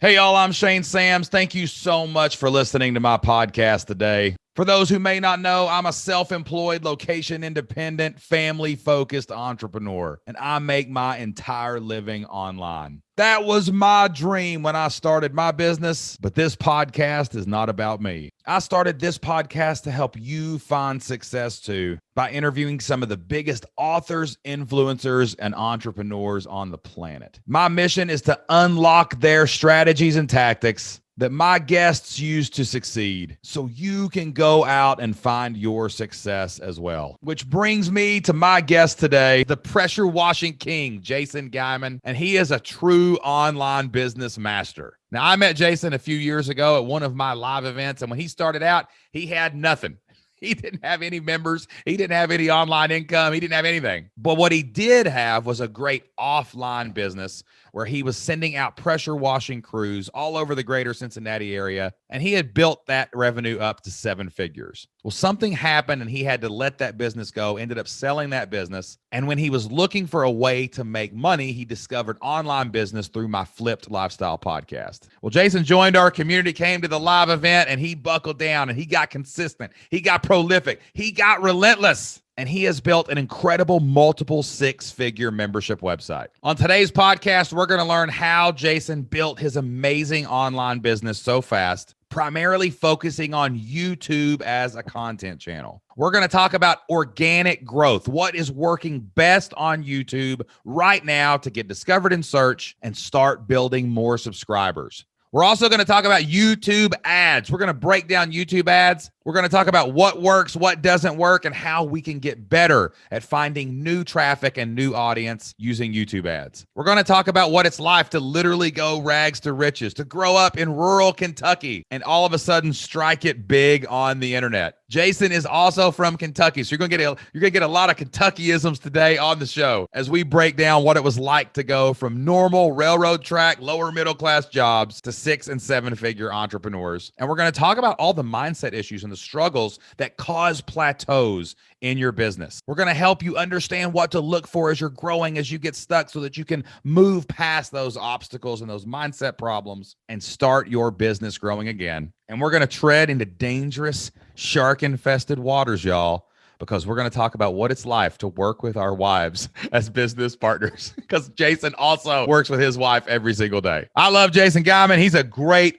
Hey, y'all, I'm Shane Sams. Thank you so much for listening to my podcast today. For those who may not know, I'm a self-employed, location-independent, family-focused entrepreneur, and I make my entire living online. That was my dream when I started my business, but this podcast is not about me. I started this podcast to help you find success too by interviewing some of the biggest authors, influencers, and entrepreneurs on the planet. My mission is to unlock their strategies and tactics that my guests use to succeed so you can go out and find your success as well. Which brings me to my guest today, the pressure washing king, Jason Geiman, and he is a true online business master. Now, I met Jason a few years ago at one of my live events, and when he started out, he had nothing. He didn't have any members. He didn't have any online income. He didn't have anything. But what he did have was a great offline business where he was sending out pressure washing crews all over the greater Cincinnati area. And he had built that revenue up to 7 figures. Well, something happened and he had to let that business go, ended up selling that business. And when he was looking for a way to make money, he discovered online business through my Flipped Lifestyle podcast. Well, Jason joined our community, came to the live event, and he buckled down and he got consistent. He got prolific. He got relentless. And he has built an incredible multiple 6-figure membership website. On today's podcast, we're going to learn how Jason built his amazing online business so fast, primarily focusing on YouTube as a content channel. We're going to talk about organic growth, what is working best on YouTube right now to get discovered in search and start building more subscribers. We're also going to talk about YouTube ads. We're going to break down YouTube ads. We're going to talk about what works, what doesn't work, and how we can get better at finding new traffic and new audience using YouTube ads. We're going to talk about what it's like to literally go rags to riches, to grow up in rural Kentucky and all of a sudden strike it big on the internet. Jason is also from Kentucky, so you're going to get a lot of Kentuckyisms today on the show as we break down what it was like to go from normal railroad track, lower middle class jobs to 6- and 7-figure entrepreneurs. And we're going to talk about all the mindset issues and the struggles that cause plateaus in your business. We're going to help you understand what to look for as you're growing, as you get stuck, so that you can move past those obstacles and those mindset problems and start your business growing again. And we're going to tread into dangerous, shark-infested waters, y'all, because we're going to talk about what it's like to work with our wives as business partners, because Jason also works with his wife every single day. I love Jason Geiman. He's a great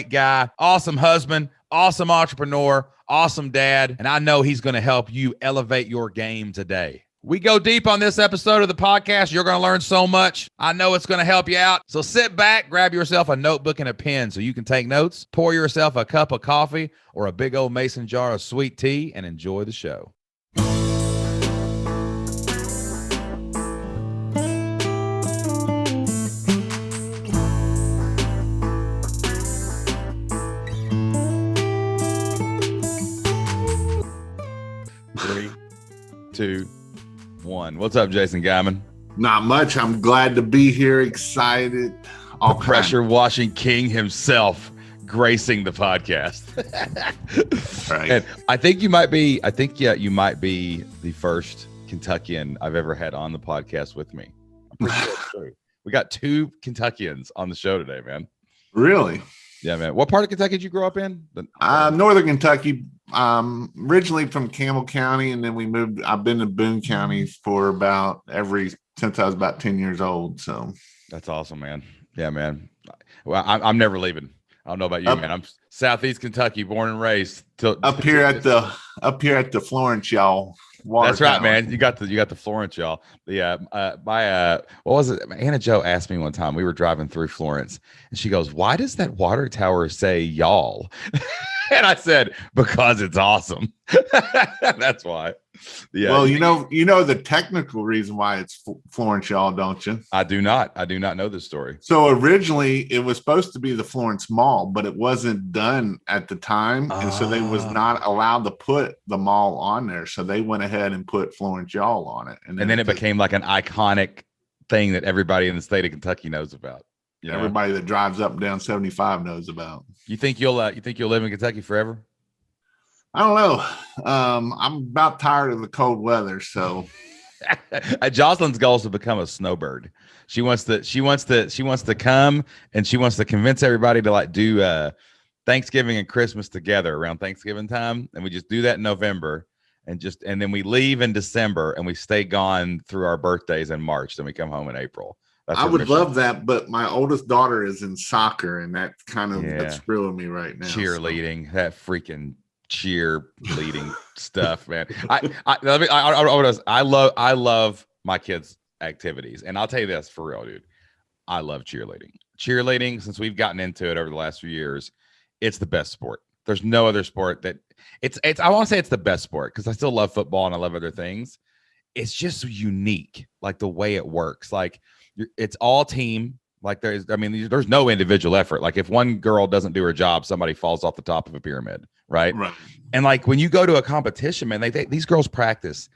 guy, awesome husband, awesome entrepreneur, awesome dad, and I know he's going to help you elevate your game today. We go deep on this episode of the podcast. You're going to learn so much. I know it's going to help you out. So sit back, grab yourself a notebook and a pen so you can take notes, pour yourself a cup of coffee or a big old mason jar of sweet tea, and enjoy the show. Three, 2, 1. What's up, Jason Geiman? Not much. I'm glad to be here. Excited. The pressure washing king himself gracing the podcast. Right. And I think you might be the first Kentuckian I've ever had on the podcast with me. I'm pretty sure it's true. We got 2 Kentuckians on the show today, man. Really? Yeah, man. What part of Kentucky did you grow up in? Northern Kentucky. Originally from Campbell County, and then we moved. I've been to Boone County for since I was about 10 years old. So that's awesome, man. Yeah, man. Well, I'm never leaving. I don't know about you, man. I'm Southeast Kentucky, born and raised. Up here at the Florence, y'all. That's right, man. You got the Florence, y'all. Yeah. What was it? Anna Joe asked me one time. We were driving through Florence, and she goes, "Why does that water tower say y'all?" And I said, "Because it's awesome." That's why. Yeah. Well, you know the technical reason why it's Florence, y'all, don't you? I do not know this story. So originally it was supposed to be the Florence Mall, but it wasn't done at the time. And so they was not allowed to put the mall on there. So they went ahead and put Florence, y'all on it. And then it became like an iconic thing that everybody in the state of Kentucky knows about. You know? Everybody that drives up and down 75 knows about. You think you'll live in Kentucky forever? I don't know. I'm about tired of the cold weather, so Jocelyn's goal is to become a snowbird. She wants to come, and she wants to convince everybody to like do Thanksgiving and Christmas together around Thanksgiving time, and we just do that in November, and then we leave in December, and we stay gone through our birthdays in March. Then we come home in April. That's I would mission. love that, but my oldest daughter is in soccer, and that's kind of that's screwing me right now. Cheerleading, that freaking cheerleading stuff, man. I love my kids' activities, and I'll tell you this for real, dude. I love cheerleading. Cheerleading, since we've gotten into it over the last few years, it's the best sport. There's no other sport that it's. I want to say it's the best sport because I still love football and I love other things. It's just unique, like the way it works. Like it's all team. Like there's no individual effort. Like if one girl doesn't do her job, somebody falls off the top of a pyramid, right? And like when you go to a competition, man, these girls practice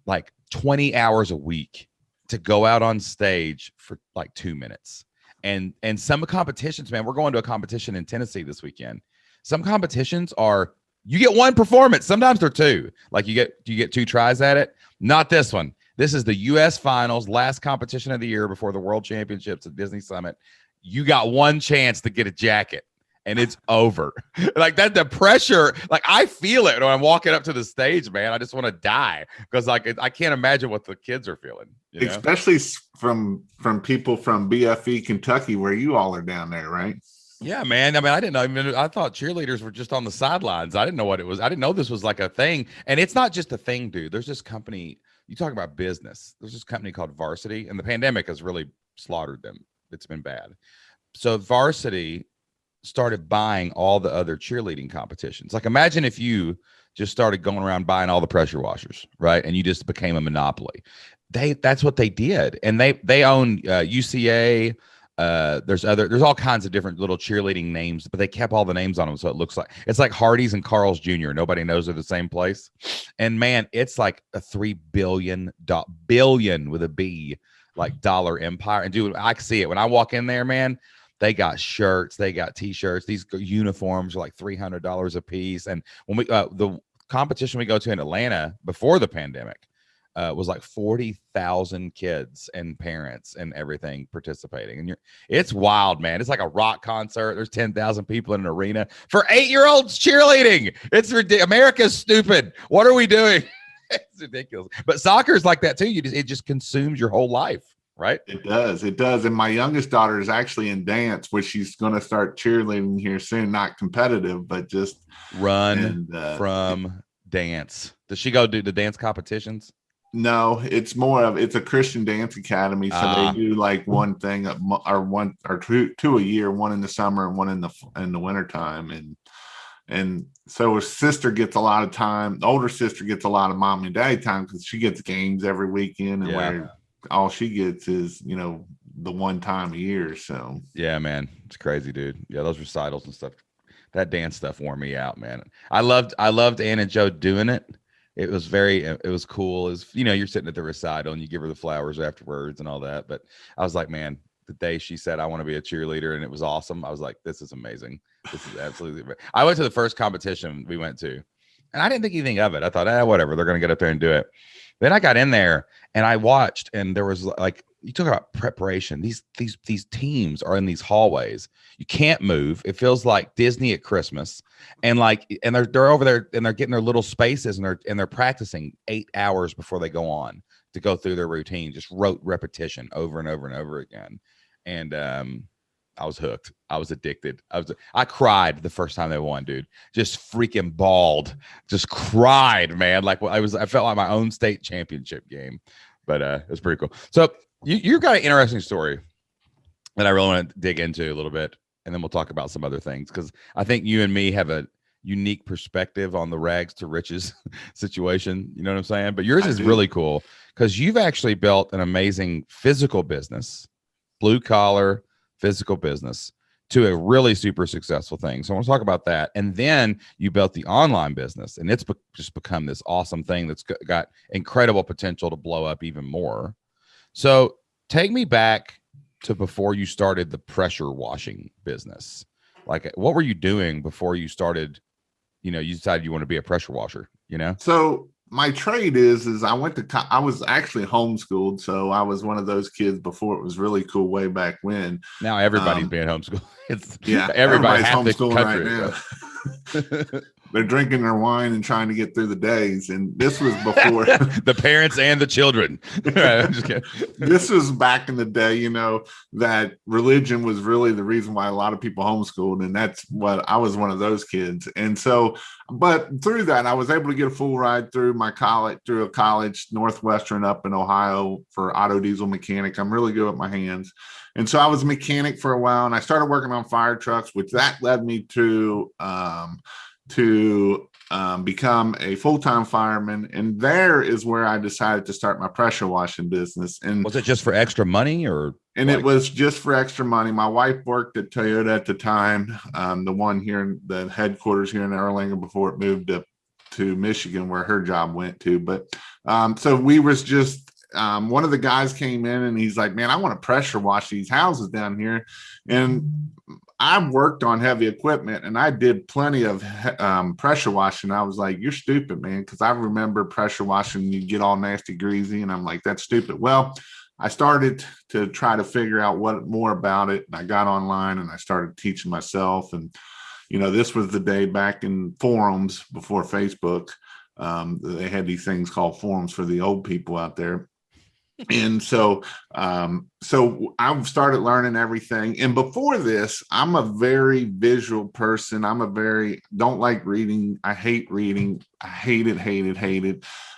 like 20 hours a week to go out on stage for like 2 minutes. And some competitions, man, we're going to a competition in Tennessee this weekend. Some competitions are you get one performance. Sometimes they're two. Like you get 2 tries at it. Not this one. This is the U.S. Finals, last competition of the year before the World Championships at Disney Summit. You got one chance to get a jacket, and it's over. Like that, the pressure. Like I feel it when I'm walking up to the stage, man. I just want to die because like I can't imagine what the kids are feeling. You know? Especially from people from BFE, Kentucky, where you all are down there, right? Yeah, man. I mean, I didn't know. I mean, I thought cheerleaders were just on the sidelines. I didn't know what it was. I didn't know this was like a thing. And it's not just a thing, dude. There's this company. You talk about business. There's this company called Varsity, and the pandemic has really slaughtered them. It's been bad. So Varsity started buying all the other cheerleading competitions. Like imagine if you just started going around buying all the pressure washers, right? And you just became a monopoly. That's what they did. And they own UCA. There's all kinds of different little cheerleading names, but they kept all the names on them. So it looks like it's like Hardee's and Carl's Jr. Nobody knows they're the same place. And man, it's like a $3 billion with a B, like dollar empire. And dude, I see it when I walk in there, man. They got shirts, they got t-shirts. These uniforms are like $300 a piece. And when we the competition we go to in Atlanta before the pandemic was like 40,000 kids and parents and everything participating. And it's wild, man. It's like a rock concert. There's 10,000 people in an arena for 8-year-olds cheerleading. It's ridiculous. America's stupid. What are we doing? It's ridiculous. But soccer is like that too. It just consumes your whole life. Right. It does. And my youngest daughter is actually in dance, which she's going to start cheerleading here soon. Not competitive, but just run from dance. Does she go do the dance competitions? No, it's a Christian dance academy. So they do like one thing or two a year, one in the summer and one in the wintertime. And so her sister gets a lot of time. The older sister gets a lot of mom and daddy time because she gets games every weekend, and where all she gets is, the one time a year. So yeah, man, it's crazy, dude. Yeah, those recitals and stuff. That dance stuff wore me out, man. I loved Ann and Joe doing it. It was cool. You're sitting at the recital and you give her the flowers afterwards and all that. But I was like, man, the day she said, I want to be a cheerleader, and it was awesome. I was like, this is amazing. This is absolutely. I went to the first competition we went to, and I didn't think anything of it. I thought, whatever, they're going to get up there and do it. Then I got in there and I watched, and there was like, you talk about preparation. These teams are in these hallways. You can't move. It feels like Disney at Christmas, and they're over there and they're getting their little spaces, and they're practicing 8 hours before they go on to go through their routine. Just rote repetition over and over and over again. And I was hooked. I was addicted. I cried the first time they won, dude. Just freaking bawled. Just cried, man. Like I felt like my own state championship game. But it was pretty cool. So you've got an interesting story that I really want to dig into a little bit, and then we'll talk about some other things, because I think you and me have a unique perspective on the rags to riches situation. You know what I'm saying? But yours is really cool because you've actually built an amazing physical business, blue collar physical business, to a really super successful thing. So I want to talk about that. And then you built the online business, and it's just become this awesome thing that's got incredible potential to blow up even more. So take me back to before you started the pressure washing business. Like, what were you doing before you started, you decided you want to be a pressure washer, So my trade is I went to I was actually homeschooled, so I was one of those kids before it was really cool way back when. Now everybody's being homeschooled. It's Yeah, everybody, everybody's half the homeschooling right country. now. They're drinking their wine and trying to get through the days. And this was before the parents and the children. I'm just kidding. This was back in the day, that religion was really the reason why a lot of people homeschooled. And that's what I was one of those kids. And so, but through that, I was able to get a full ride through through a college, Northwestern up in Ohio for auto diesel mechanic. I'm really good with my hands. And so I was a mechanic for a while, and I started working on fire trucks, which that led me to become a full-time fireman. And there is where I decided to start my pressure washing business. And was it just for extra money or? And it was just for extra money. My wife worked at Toyota at the time, the one here in the headquarters here in Erlanger before it moved to Michigan, where her job went to. But so we was just one of the guys came in and he's like, man, I want to pressure wash these houses down here. And I worked on heavy equipment and I did plenty of pressure washing. I was like, you're stupid, man. Because I remember pressure washing, you get all nasty, greasy. And I'm like, that's stupid. Well, I started to try to figure out what more about it. And I got online and I started teaching myself. And, this was the day back in forums before Facebook. They had these things called forums for the old people out there. And so I started learning everything. And before this, I'm a very visual person. Don't like reading. I hate reading. I hate it.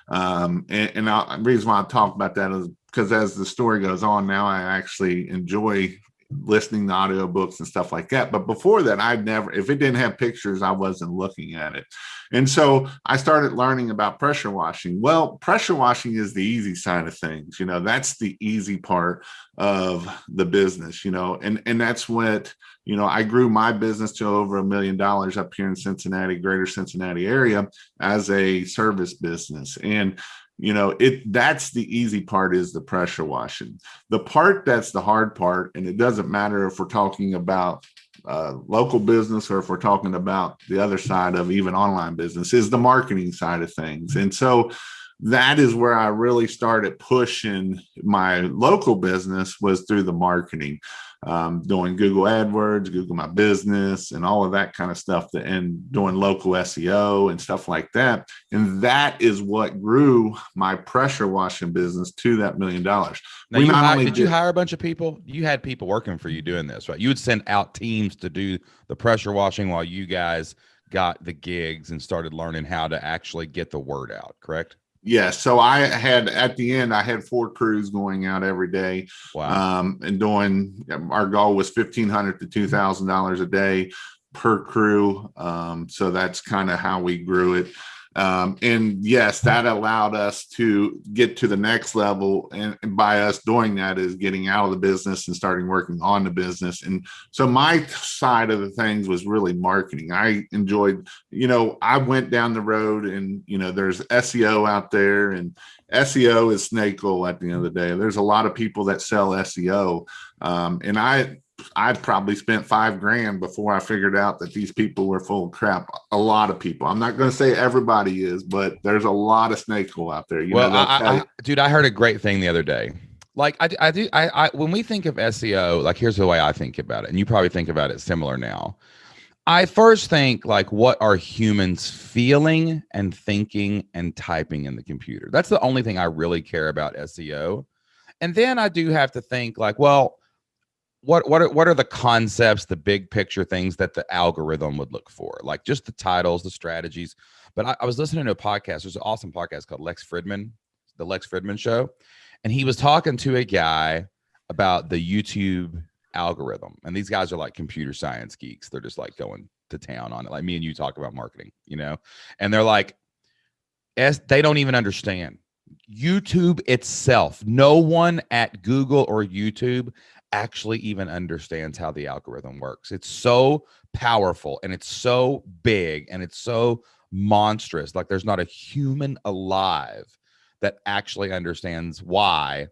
The reason why I talk about that is because as the story goes on now, I actually enjoy listening to audiobooks and stuff like that. But before that, if it didn't have pictures, I wasn't looking at it. And so I started learning about pressure washing. Well, pressure washing is the easy side of things. That's the easy part of the business, and that's what, I grew my business to over $1 million up here in Cincinnati, greater Cincinnati area as a service business. And that's the easy part is the pressure washing. The part that's the hard part, and it doesn't matter if we're talking about local business or if we're talking about the other side of even online business, is the marketing side of things. And so that is where I really started pushing my local business, was through the marketing, doing Google AdWords, Google My Business, and all of that kind of stuff, and doing local SEO and stuff like that. And that is what grew my pressure washing business to that $1 million. Now, did you hire a bunch of people? You had people working for you doing this, right? You would send out teams to do the pressure washing while you guys got the gigs and started learning how to actually get the word out, correct? Yeah. So at the end, I had 4 crews going out every day. Wow. And our goal was $1,500 to $2,000 a day per crew. So that's kind of how we grew it. And yes, that allowed us to get to the next level. And by us doing that is getting out of the business and starting working on the business. And so my side of the things was really marketing. I enjoyed, I went down the road and, there's SEO out there, and SEO is snake oil at the end of the day. There's a lot of people that sell SEO. And I'd probably spent $5,000 before I figured out that these people were full of crap. A lot of people. I'm not going to say everybody is, but there's a lot of snake oil out there. Dude, I heard a great thing the other day. Like when we think of SEO, like here's the way I think about it, and you probably think about it similar now. I first think, like, what are humans feeling and thinking and typing in the computer? That's the only thing I really care about SEO. And then I do have to think, like, well, what are the concepts, the big picture things that the algorithm would look for? Like just the titles, the strategies. But I was listening to a podcast. There's an awesome podcast called The Lex Fridman Show. And he was talking to a guy about the YouTube algorithm. And these guys are like computer science geeks. They're just like going to town on it. Like me and you talk about marketing, and they're like, they don't even understand YouTube itself. No one at Google or YouTube actually even understands how the algorithm works. It's so powerful and it's so big and it's so monstrous. Like there's not a human alive that actually understands why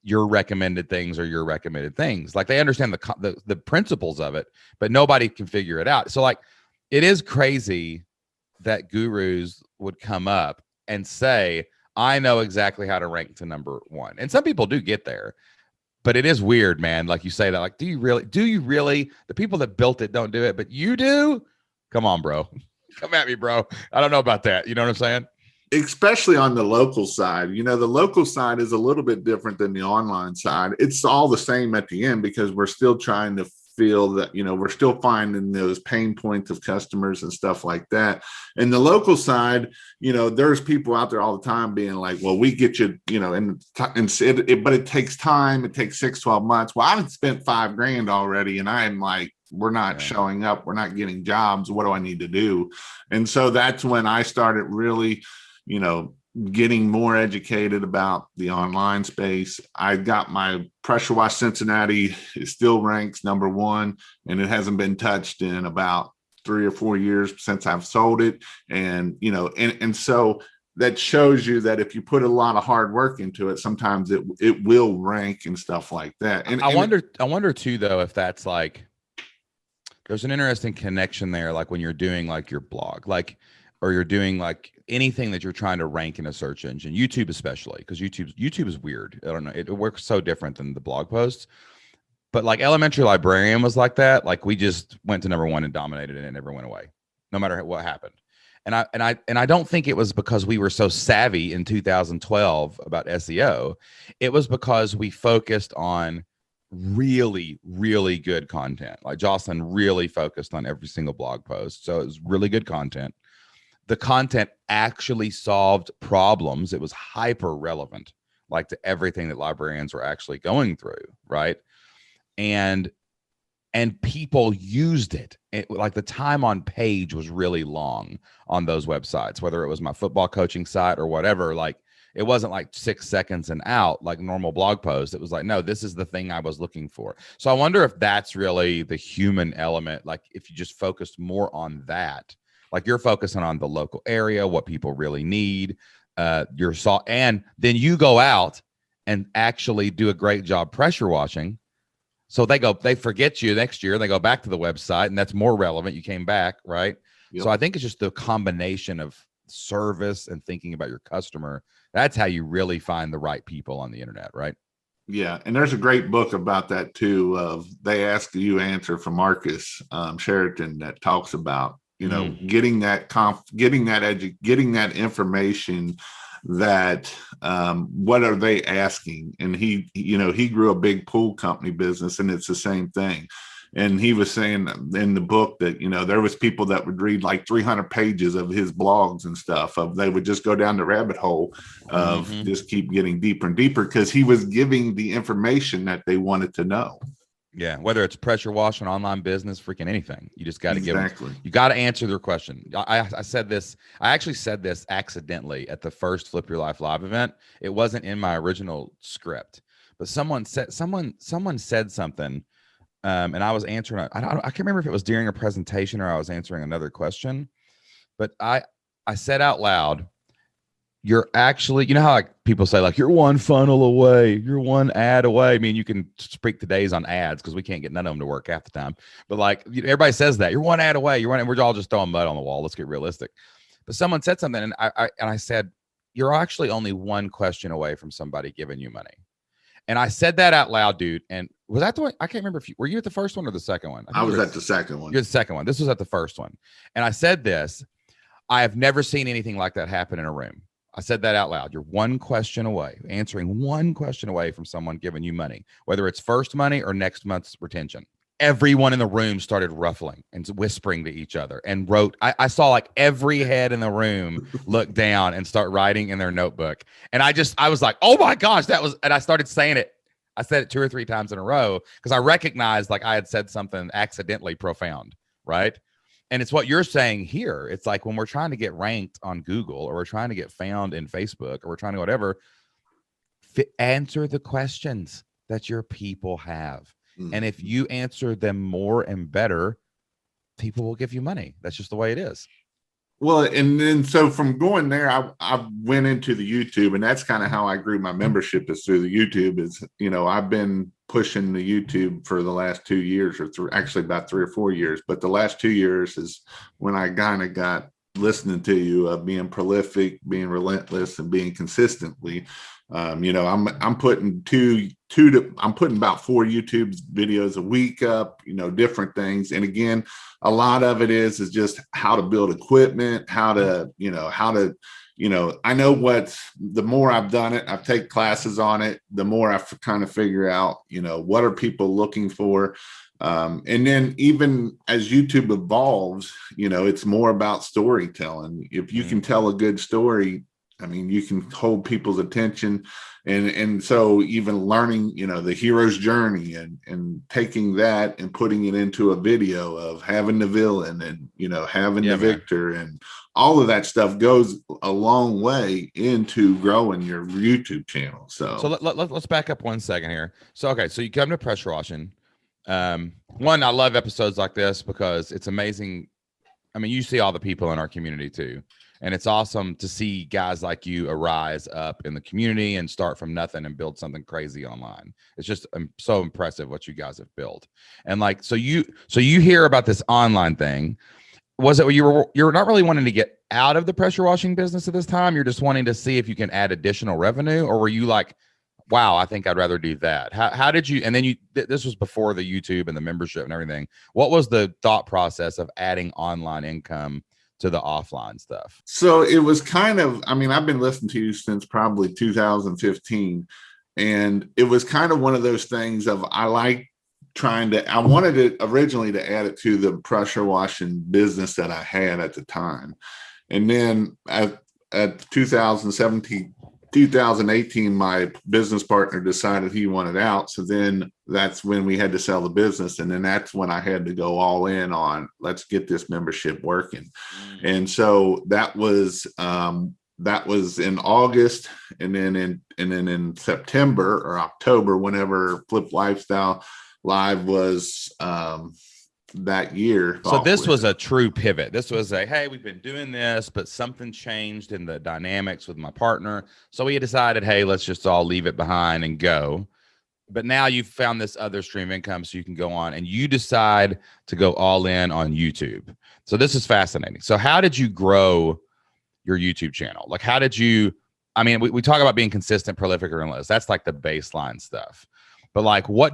your recommended things are your recommended things. Like they understand the principles of it, but nobody can figure it out. So like it is crazy that gurus would come up and say, I know exactly how to rank to number one. And some people do get there, but it is weird, man. Like you say that, like, do you really, the people that built it don't do it, but you do? Come on, bro. Come at me, bro. I don't know about that. You know what I'm saying? Especially on the local side. The local side is a little bit different than the online side. It's all the same at the end because we're still trying to feel that, we're still finding those pain points of customers and stuff like that. And the local side, there's people out there all the time being like, well, we get you, but it takes time. It takes 6-12 months. Well, I've spent $5,000 already. And I'm like, we're not showing up. We're not getting jobs. What do I need to do? And so that's when I started really, getting more educated about the online space. I got my pressure wash Cincinnati. It still ranks number one, and it hasn't been touched in about 3 or 4 years since I've sold it. And, and so that shows you that if you put a lot of hard work into it, sometimes it will rank and stuff like that. And I wonder too, though, if that's like, there's an interesting connection there. Like when you're doing like your blog, or you're doing like anything that you're trying to rank in a search engine, YouTube especially, because YouTube is weird. I don't know. It works so different than the blog posts. But like Elementary Librarian was like that. Like we just went to number one and dominated it and never went away, no matter what happened. And I don't think it was because we were so savvy in 2012 about SEO. It was because we focused on really, really good content. Like Jocelyn really focused on every single blog post. So it was really good content. The content actually solved problems. It was hyper relevant, like to everything that librarians were actually going through, right? And people used it. Like the time on page was really long on those websites, whether it was my football coaching site or whatever. Like it wasn't like 6 seconds and out like normal blog posts. It was like, no, this is the thing I was looking for. So I wonder if that's really the human element. Like if you just focused more on that. Like you're focusing on the local area, what people really need, and then you go out and actually do a great job pressure washing. So they forget you next year. They go back to the website, and that's more relevant. You came back, right? Yep. So I think it's just the combination of service and thinking about your customer. That's how you really find the right people on the internet, right? Yeah, and there's a great book about that too. Of They Ask You Answer from Marcus Sheraton that talks about getting that information that what are they asking? And he grew a big pool company business, and it's the same thing. And he was saying in the book that there was people that would read like 300 pages of his blogs and stuff. They would just go down the rabbit hole of just keep getting deeper and deeper because he was giving the information that they wanted to know. Yeah, whether it's pressure washing, online business, freaking anything, you just got to give them. You got to answer their question. I actually said this accidentally at the first Flip Your Life Live event. It wasn't in my original script, but someone said something, and I was answering. I can't remember if it was during a presentation or I was answering another question, but I said out loud, you're actually, how like people say like you're one funnel away, you're one ad away. I mean, you can speak today's on ads because we can't get none of them to work half the time. But like everybody says that you're one ad away, and we're all just throwing mud on the wall. Let's get realistic. But someone said something, and I said you're actually only one question away from somebody giving you money. And I said that out loud, dude. And was that the one? I can't remember if were you at the first one or the second one? I was at the second one. You're the second one. This was at the first one. And I said this. I have never seen anything like that happen in a room. I said that out loud. You're one question away, answering one question away from someone giving you money, whether it's first money or next month's retention. Everyone in the room started ruffling and whispering to each other and wrote. I saw like every head in the room look down and start writing in their notebook. And I was like, oh my gosh, and I started saying it. I said it 2 or 3 times in a row because I recognized like I had said something accidentally profound, right? And it's what you're saying here. It's like when we're trying to get ranked on Google or we're trying to get found in Facebook or we're trying to whatever, answer the questions that your people have. Mm-hmm. And if you answer them more and better, people will give you money. That's just the way it is. Well, and then so from going there, I went into the YouTube, and that's kind of how I grew my membership is through the YouTube. Is I've been pushing the YouTube for the last 2 years, or actually about 3 or 4 years. But the last 2 years is when I kind of got listening to you of being prolific, being relentless, and being consistently. I'm putting I'm putting about 4 YouTube videos a week up, different things. And again, a lot of it is just how to build equipment, how to I know the more I've done it, I've taken classes on it, the more I've kind of figure out, what are people looking for? And then even as YouTube evolves, it's more about storytelling. If you can tell a good story, I mean, you can hold people's attention. And so even learning, the hero's journey and taking that and putting it into a video of having the villain and, having the victor and all of that stuff goes a long way into growing your YouTube channel. So let's back up 1 second here. So you come to pressure washing. One, I love episodes like this because it's amazing. I mean, you see all the people in our community too. And it's awesome to see guys like you arise up in the community and start from nothing and build something crazy online. It's just so impressive what you guys have built. And so you hear about this online thing. Was it you're not really wanting to get out of the pressure washing business at this time? You're just wanting to see if you can add additional revenue, or were you like, wow, I think I'd rather do that? How did you, and then this was before the YouTube and the membership and everything. What was the thought process of adding online income to the offline stuff? So it was kind of, I've been listening to you since probably 2015. And it was kind of one of those things of, I wanted it originally to add it to the pressure washing business that I had at the time. And then at 2018, my business partner decided he wanted out. So then that's when we had to sell the business. And then that's when I had to go all in on, let's get this membership working. And so that was in August. And then in September or October, whenever Flip Lifestyle Live was, that year. So this was a true pivot. This was hey, we've been doing this, but something changed in the dynamics with my partner. So we decided, hey, let's just all leave it behind and go. But now you've found this other stream of income, so you can go on and you decide to go all in on YouTube. So this is fascinating. So how did you grow your YouTube channel? Like, how did you, we talk about being consistent, prolific, or relentless. That's like the baseline stuff. But like, what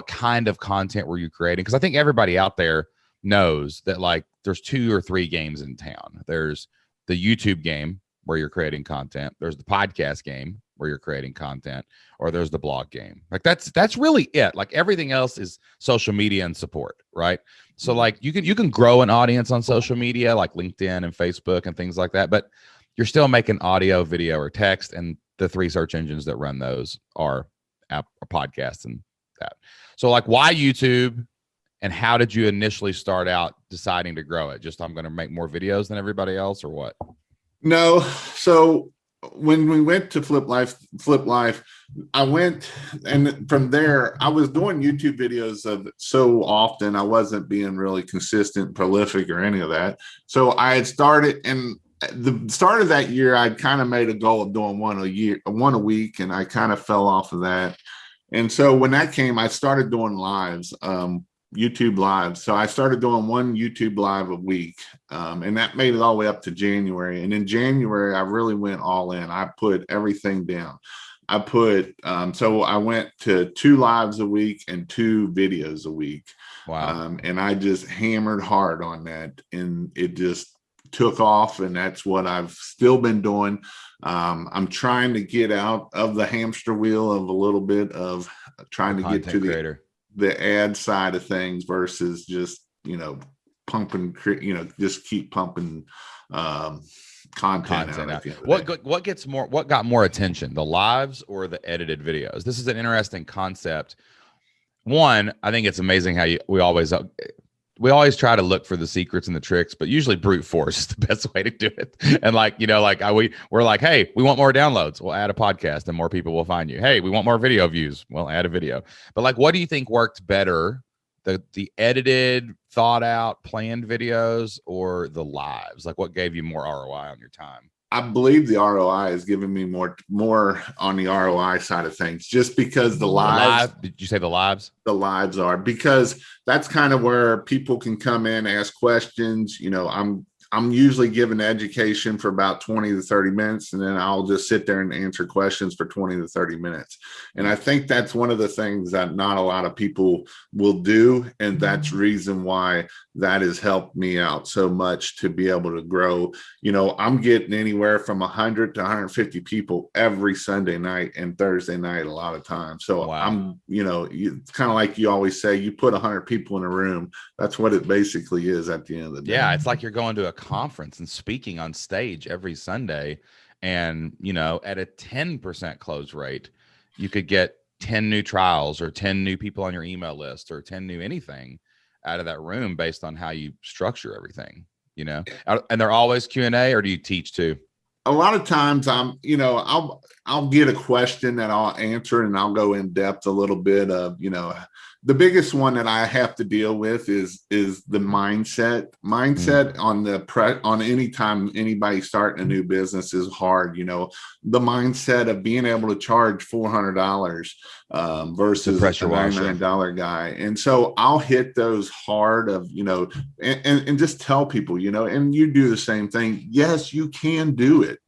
kind of content were you creating? Because I think everybody out there knows that there's 2 or 3 games in town. There's the YouTube game where you're creating content. There's the podcast game where you're creating content, or there's the blog game. Like that's really it. Like everything else is social media and support, right? So like you can grow an audience on social media like LinkedIn and Facebook and things like that, but you're still making audio, video, or text, and the 3 search engines that run those are podcasts and that. So like, why YouTube, and how did you initially start out deciding to grow it? Just, I'm going to make more videos than everybody else, or what? No. So when we went to Flip Life, I went, and from there I was doing YouTube videos so often I wasn't being really consistent, prolific, or any of that. So I had started, and the start of that year, I'd kind of made a goal of doing one a week, and I kind of fell off of that. And so when that came, I started doing lives, YouTube lives. So I started doing 1 YouTube live a week, and that made it all the way up to January. And in January, I really went all in. I put everything down. So I went to 2 lives a week and 2 videos a week. Wow. And I just hammered hard on that, and it just took off, and that's what I've still been doing. I'm trying to get out of the hamster wheel of a little bit of trying to get to the ad side of things versus just, pumping, just keep pumping content out. What got more attention, the lives or the edited videos? This is an interesting concept. One, I think it's amazing how we always try to look for the secrets and the tricks, but usually brute force is the best way to do it. And we're like, hey, we want more downloads. We'll add a podcast and more people will find you. Hey, we want more video views. We'll add a video. But what do you think worked better? The edited, thought out, planned videos, or the lives? Like, what gave you more ROI on your time? I believe the ROI is giving me more on the ROI side of things, just because the lives. Did you say the lives? The lives are, because that's kind of where people can come in, ask questions. I'm usually giving education for about 20 to 30 minutes, and then I'll just sit there and answer questions for 20 to 30 minutes. And I think that's one of the things that not a lot of people will do. And that's reason why that has helped me out so much to be able to grow. I'm getting anywhere from 100 to 150 people every Sunday night and Thursday night a lot of times. So wow. It's kind of like you always say, you put 100 people in a room. That's what it basically is at the end of the day. Yeah, it's like you're going to a conference and speaking on stage every Sunday. And, at a 10% close rate, you could get 10 new trials or 10 new people on your email list or 10 new anything out of that room based on how you structure everything, and they're always Q&A, or do you teach too? A lot of times I'll get a question that I'll answer, and I'll go in depth a little bit of, the biggest one that I have to deal with is the mindset on any time anybody starting a new business is hard. The mindset of being able to charge $400 versus a $99 guy. And so I'll hit those hard of, and just tell people, and you do the same thing. Yes, you can do it.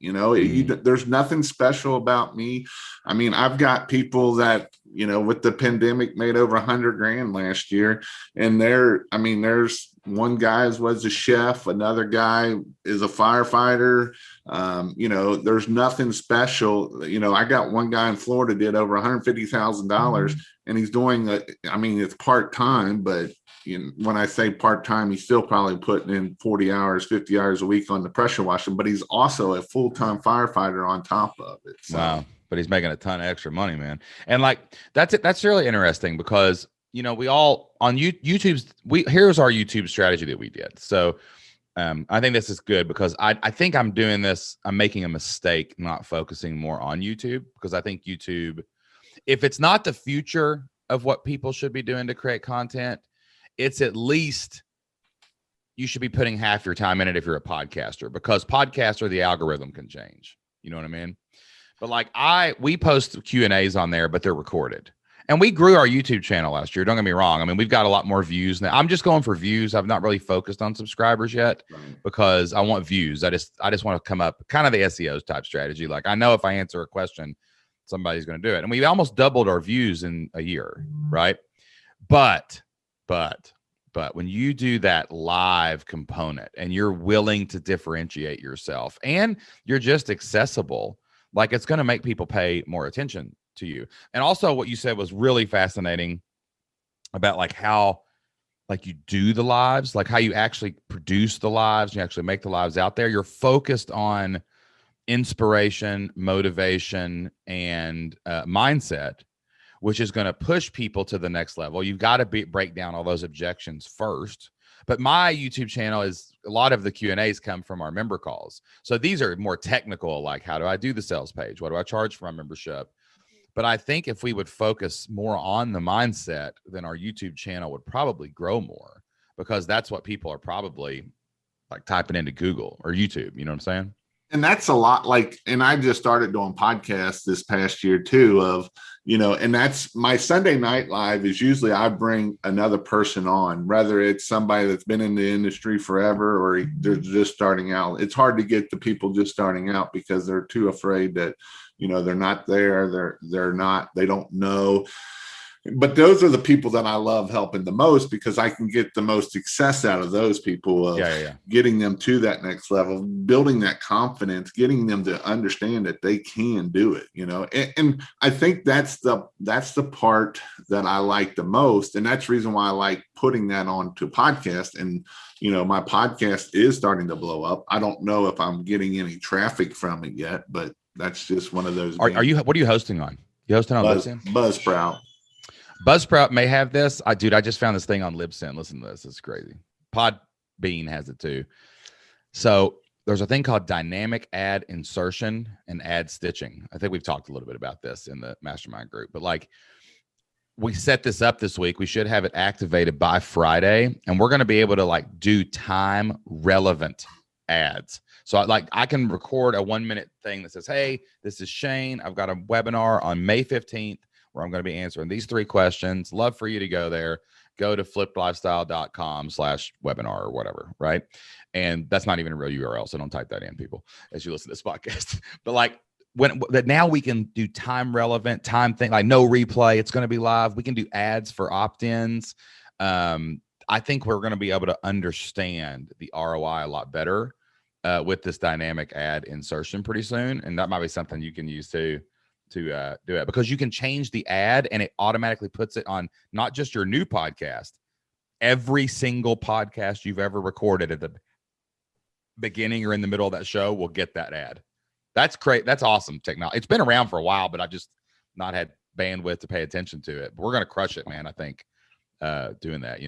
There's nothing special about me. I mean, I've got people that, with the pandemic made over $100,000 last year. And there's one guy was a chef. Another guy is a firefighter. There's nothing special. I got one guy in Florida did over $150,000 and he's doing it's part-time, but when I say part-time, he's still probably putting in 40 hours, 50 hours a week on the pressure washing, but he's also a full-time firefighter on top of it. So. Wow. But he's making a ton of extra money, man. And that's really interesting because, we all on YouTube's, here's our YouTube strategy that we did. So I think this is good because I think I'm doing this. I'm making a mistake not focusing more on YouTube because I think YouTube, if it's not the future of what people should be doing to create content, it's at least you should be putting half your time in it if you're a podcaster, because podcaster, the algorithm can change. You know what I mean? But we post Q&As on there, but they're recorded. And we grew our YouTube channel last year. Don't get me wrong. I mean, we've got a lot more views now. I'm just going for views. I've not really focused on subscribers yet because I want views. I just want to come up kind of the SEO type strategy. Like I know if I answer a question, somebody's going to do it. And we almost doubled our views in a year, right? But when you do that live component and you're willing to differentiate yourself and you're just accessible, it's going to make people pay more attention to you. And also what you said was really fascinating about how you do the lives, how you actually produce the lives, you actually make the lives out there. You're focused on inspiration, motivation, and mindset, which is going to push people to the next level. You've got to break down all those objections first. But my YouTube channel is a lot of the Q&As come from our member calls. So these are more technical, like how do I do the sales page? What do I charge for my membership? But I think if we would focus more on the mindset, then our YouTube channel would probably grow more because that's what people are probably typing into Google or YouTube. You know what I'm saying? And that's a lot and I just started doing podcasts this past year too of, and that's my Sunday night live is usually I bring another person on, whether it's somebody that's been in the industry forever or they're just starting out. It's hard to get the people just starting out because they're too afraid that, they're not there. They don't know. But those are the people that I love helping the most because I can get the most success out of those people of getting them to that next level, building that confidence, getting them to understand that they can do it, and I think that's the part that I like the most. And that's the reason why I like putting that on to podcast. And, my podcast is starting to blow up. I don't know if I'm getting any traffic from it yet, but that's just one of those. What are you hosting on? You hosting on Buzzsprout? Buzzsprout may have this. I just found this thing on Libsyn. Listen to this. It's crazy. Podbean has it too. So there's a thing called dynamic ad insertion and ad stitching. I think we've talked a little bit about this in the mastermind group, but we set this up this week. We should have it activated by Friday, and we're going to be able to do time relevant ads. So I can record a 1-minute thing that says, hey, this is Shane. I've got a webinar on May 15th. where I'm going to be answering these 3 questions. Love for you to go there. go to flippedlifestyle.com/webinar or whatever, right? And that's not even a real URL, so don't type that in, people, as you listen to this podcast. But like now we can do time relevant, time thing, like no replay. It's going to be live. We can do ads for opt-ins. I think we're going to be able to understand the ROI a lot better with this dynamic ad insertion pretty soon. And that might be something you can use to do it, because you can change the ad and it automatically puts it on not just your new podcast, every single podcast you've ever recorded at the beginning or in the middle of that show will get that ad. That's great. That's awesome technology. It's been around for a while, but I've just not had bandwidth to pay attention to it. But we're going to crush it, man. I think doing that,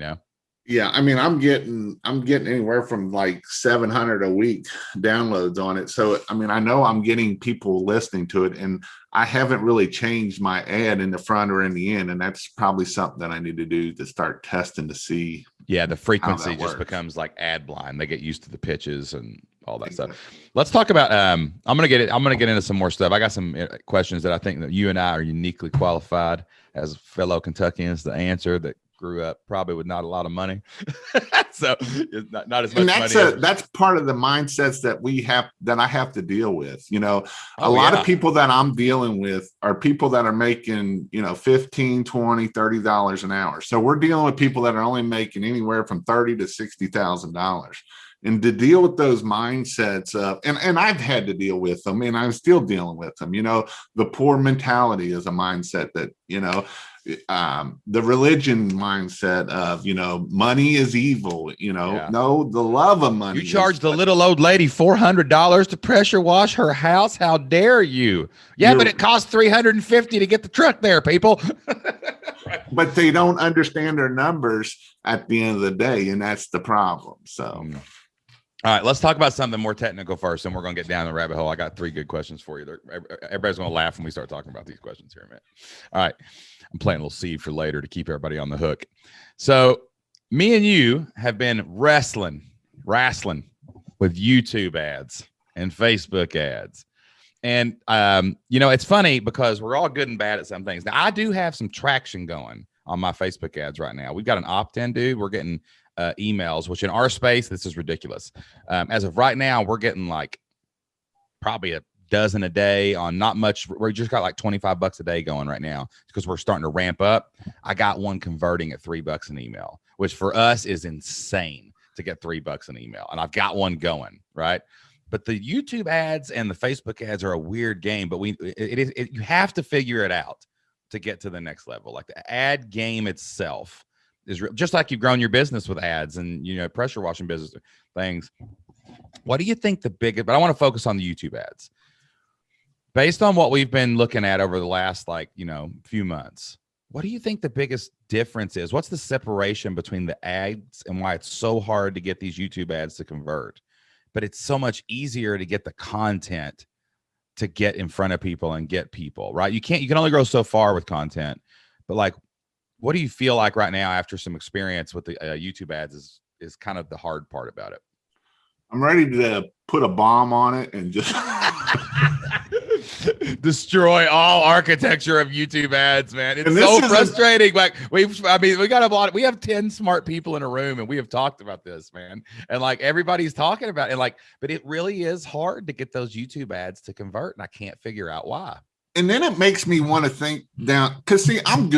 Yeah, I mean, I'm getting anywhere from like 700 a week downloads on it. So, I mean, I know I'm getting people listening to it, and I haven't really changed my ad in the front or in the end. And that's probably something that I need to do to start testing to see. Yeah, the frequency just becomes like ad blind. They get used to the pitches and all that stuff. Let's talk about I'm gonna get into some more stuff. I got some questions that I think that you and I are uniquely qualified as fellow Kentuckians to answer, that grew up probably with not a lot of money. So it's not as much money. That's part of the mindsets that I have to deal with. A lot of people that I'm dealing with are people that are making, $15, $20, $30 an hour. So we're dealing with people that are only making anywhere from $30,000 to $60,000. And to deal with those mindsets and I've had to deal with them, and I'm still dealing with them. The poor mentality is a mindset that, the religion mindset of, money is evil, no, the love of money. You charge the little old lady $400 to pressure wash her house. How dare you? Yeah, but it costs $350 to get the truck there, people. But they don't understand their numbers at the end of the day. And that's the problem. So. All right, let's talk about something more technical first, and we're going to get down the rabbit hole. I got 3 good questions for you. Everybody's going to laugh when we start talking about these questions here, man. All right, I'm playing a little seed for later to keep everybody on the hook. So me and you have been wrestling with YouTube ads and Facebook ads. And, it's funny because we're all good and bad at some things. Now, I do have some traction going on my Facebook ads right now. We've got an opt-in, dude. We're getting emails, which in our space, this is ridiculous. As of right now, we're getting like probably a dozen a day on not much. We just got like $25 a day going right now because we're starting to ramp up. I got one converting at $3 an email, which for us is insane to get $3 an email. And I've got one going, right? But the YouTube ads and the Facebook ads are a weird game, but you have to figure it out to get to the next level. Like the ad game itself is just like you've grown your business with ads and, pressure washing business things. What do you think but I want to focus on the YouTube ads based on what we've been looking at over the last, few months. What do you think the biggest difference is? What's the separation between the ads and why it's so hard to get these YouTube ads to convert, but it's so much easier to get the content to get in front of people and get people, right? You can only grow so far with content, but like, what do you feel like right now after some experience with the YouTube ads is kind of the hard part about it? I'm ready to put a bomb on it and just destroy all architecture of YouTube ads, man. It's so frustrating. Like we got we have 10 smart people in a room and we have talked about this, man. And like everybody's talking about it. And but it really is hard to get those YouTube ads to convert. And I can't figure out why. And then it makes me want to think down because see, I'm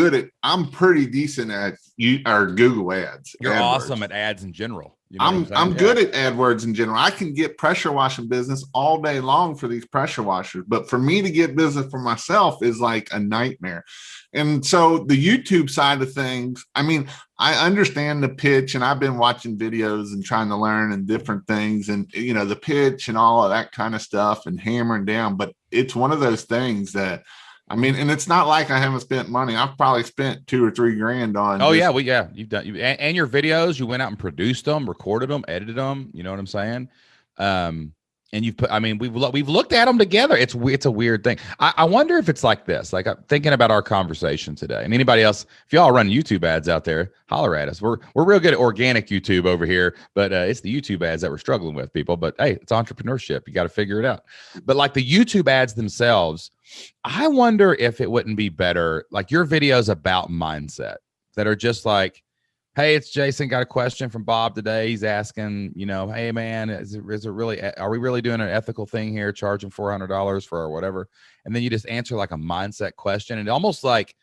pretty decent at Google ads. You're awesome at ads in general. I'm good at AdWords in general. I can get pressure washing business all day long for these pressure washers, but for me to get business for myself is like a nightmare. And so the YouTube side of things, I mean, I understand the pitch and I've been watching videos and trying to learn and different things and, the pitch and all of that kind of stuff and hammering down. But it's one of those things that, I mean, and it's not like I haven't spent money. I've probably spent $2 or $3 grand on. Oh, you've done and your videos. You went out and produced them, recorded them, edited them. You know what I'm saying? And you've put. I mean, we've looked at them together. It's a weird thing. I wonder if it's like this. Like I'm thinking about our conversation today. And anybody else, if y'all run YouTube ads out there, holler at us. We're real good at organic YouTube over here, but it's the YouTube ads that we're struggling with, people. But hey, it's entrepreneurship. You got to figure it out. But like the YouTube ads themselves, I wonder if it wouldn't be better, like your videos about mindset that are just like, Hey, it's Jason. Got a question from Bob today. He's asking, hey man, is it really, are we really doing an ethical thing here, charging $400 for whatever? And then you just answer like a mindset question, and almost like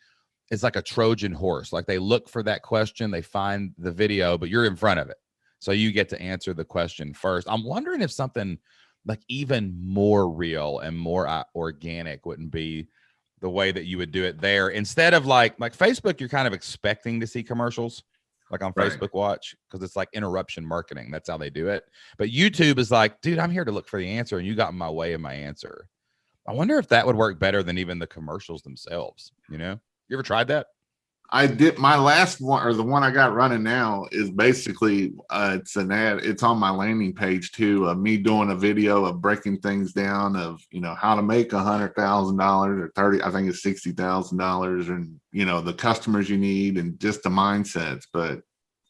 it's like a Trojan horse. Like they look for that question, they find the video, but you're in front of it, so you get to answer the question first. I'm wondering if something like even more real and more organic wouldn't be the way that you would do it there, instead of like Facebook. You're kind of expecting to see commercials like on Right. Facebook Watch, because it's like interruption marketing. That's how they do it. But YouTube is like, dude, I'm here to look for the answer, and you got in my way of my answer. I wonder if that would work better than even the commercials themselves. You ever tried that? I did. My last one, or the one I got running now, is basically it's an ad. It's on my landing page too, of me doing a video of breaking things down of how to make $100,000 or 30. I think it's $60,000, and the customers you need and just the mindsets. But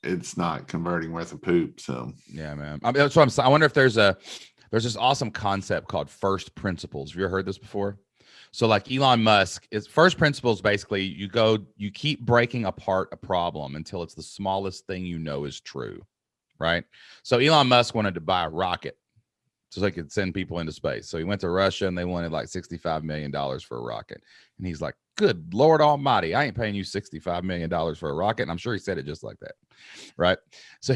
it's not converting worth a poop. So yeah, man. That's what I'm saying. I wonder if there's this awesome concept called first principles. Have you ever heard this before? So like Elon Musk, is first principles basically you keep breaking apart a problem until it's the smallest thing is true, right? So Elon Musk wanted to buy a rocket so they could send people into space. So he went to Russia and they wanted like $65 million for a rocket. And he's like, good Lord Almighty, I ain't paying you $65 million for a rocket. And I'm sure he said it just like that. Right. So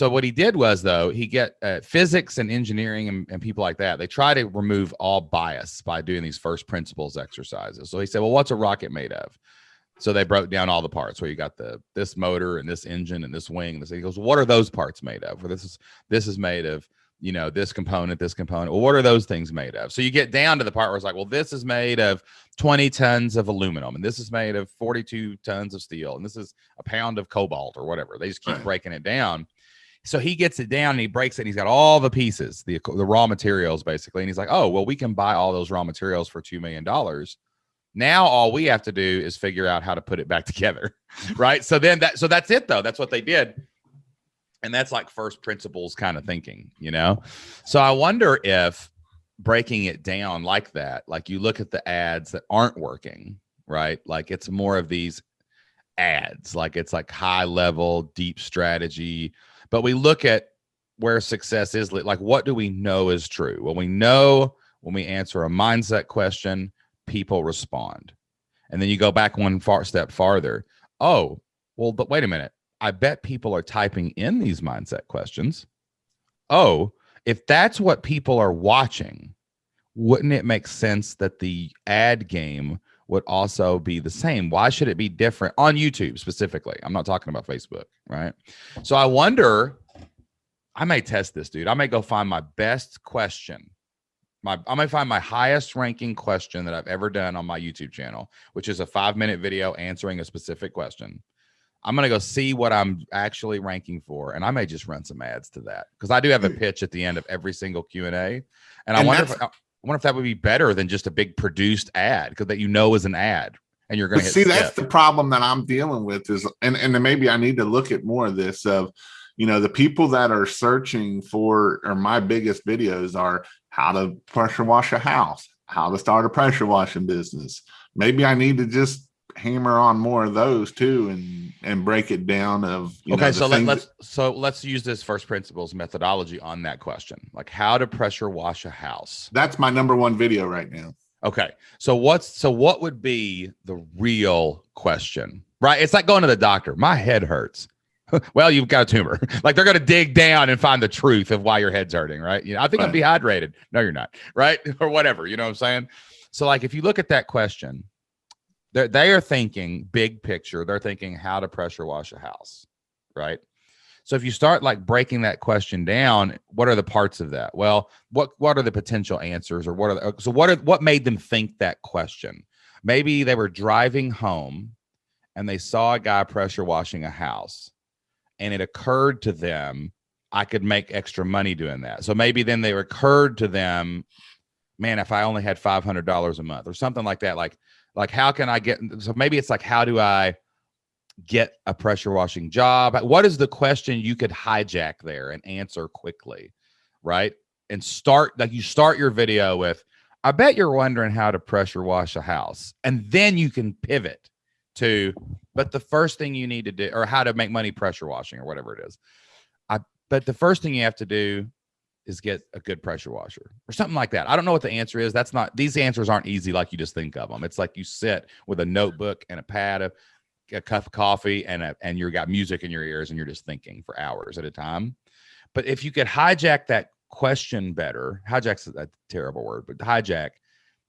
what he did was, though, he get physics and engineering and people like that. They try to remove all bias by doing these first principles exercises. So he said, well, what's a rocket made of? So they broke down all the parts, where you got this motor and this engine and this wing. He goes, what are those parts made of? Well, this is made of, this component. Well, what are those things made of? So you get down to the part where it's like, well, this is made of 20 tons of aluminum, and this is made of 42 tons of steel, and this is a pound of cobalt or whatever. They just keep breaking it down. So he gets it down and he breaks it, and he's got all the pieces, the raw materials basically. And he's like, oh, well, we can buy all those raw materials for $2 million. Now all we have to do is figure out how to put it back together. Right. So that's it though. That's what they did. And that's like first principles kind of thinking, So I wonder if breaking it down like that, like you look at the ads that aren't working, right? Like it's more of these ads, like it's like high level, deep strategy. But we look at where success is, like what do we know is true? Well, we know when we answer a mindset question, people respond. And then you go back one step farther. Oh, well, but wait a minute. I bet people are typing in these mindset questions. Oh, if that's what people are watching, wouldn't it make sense that the ad game would also be the same? Why should it be different on YouTube specifically? I'm not talking about Facebook, right? So I wonder, I may test this, dude. I may go find my best question. I might find my highest ranking question that I've ever done on my YouTube channel, which is a 5-minute video answering a specific question. I'm going to go see what I'm actually ranking for, and I may just run some ads to that, because I do have a pitch at the end of every single Q&A. And I wonder if that would be better than just a big produced ad, because that is an ad, and you're going to see. That's the problem that I'm dealing with is, and then maybe I need to look at more of this of, the people that are searching for, or my biggest videos are how to pressure wash a house, how to start a pressure washing business. Maybe I need to just hammer on more of those too, and break it down of let's use this first principles methodology on that question, like how to pressure wash a house. That's my number one video right now. Okay, so what would be the real question, right? It's like going to the doctor. My head hurts. Well, you've got a tumor. Like they're going to dig down and find the truth of why your head's hurting, right? I think I'm dehydrated. No, you're not, right? Or whatever. You know what I'm saying? So like if you look at that question, they are thinking big picture. They're thinking how to pressure wash a house, right? So if you start like breaking that question down, what are the parts of that? Well, what are the potential answers, or what made them think that question? Maybe they were driving home and they saw a guy pressure washing a house, and it occurred to them, I could make extra money doing that. So maybe then they occurred to them, man, if I only had $500 a month or something like that, like how can I get, so maybe it's like, how do I get a pressure washing job? What is the question you could hijack there and answer quickly, right? And start your video with, I bet you're wondering how to pressure wash a house. And then you can pivot Two, but the first thing you need to do, or how to make money pressure washing or whatever it is. But the first thing you have to do is get a good pressure washer or something like that. I don't know what the answer is. These answers aren't easy like you just think of them. It's like you sit with a notebook and a pad, a cup of coffee, and you got music in your ears and you're just thinking for hours at a time. But if you could hijack that question better, hijack's a terrible word, but hijack,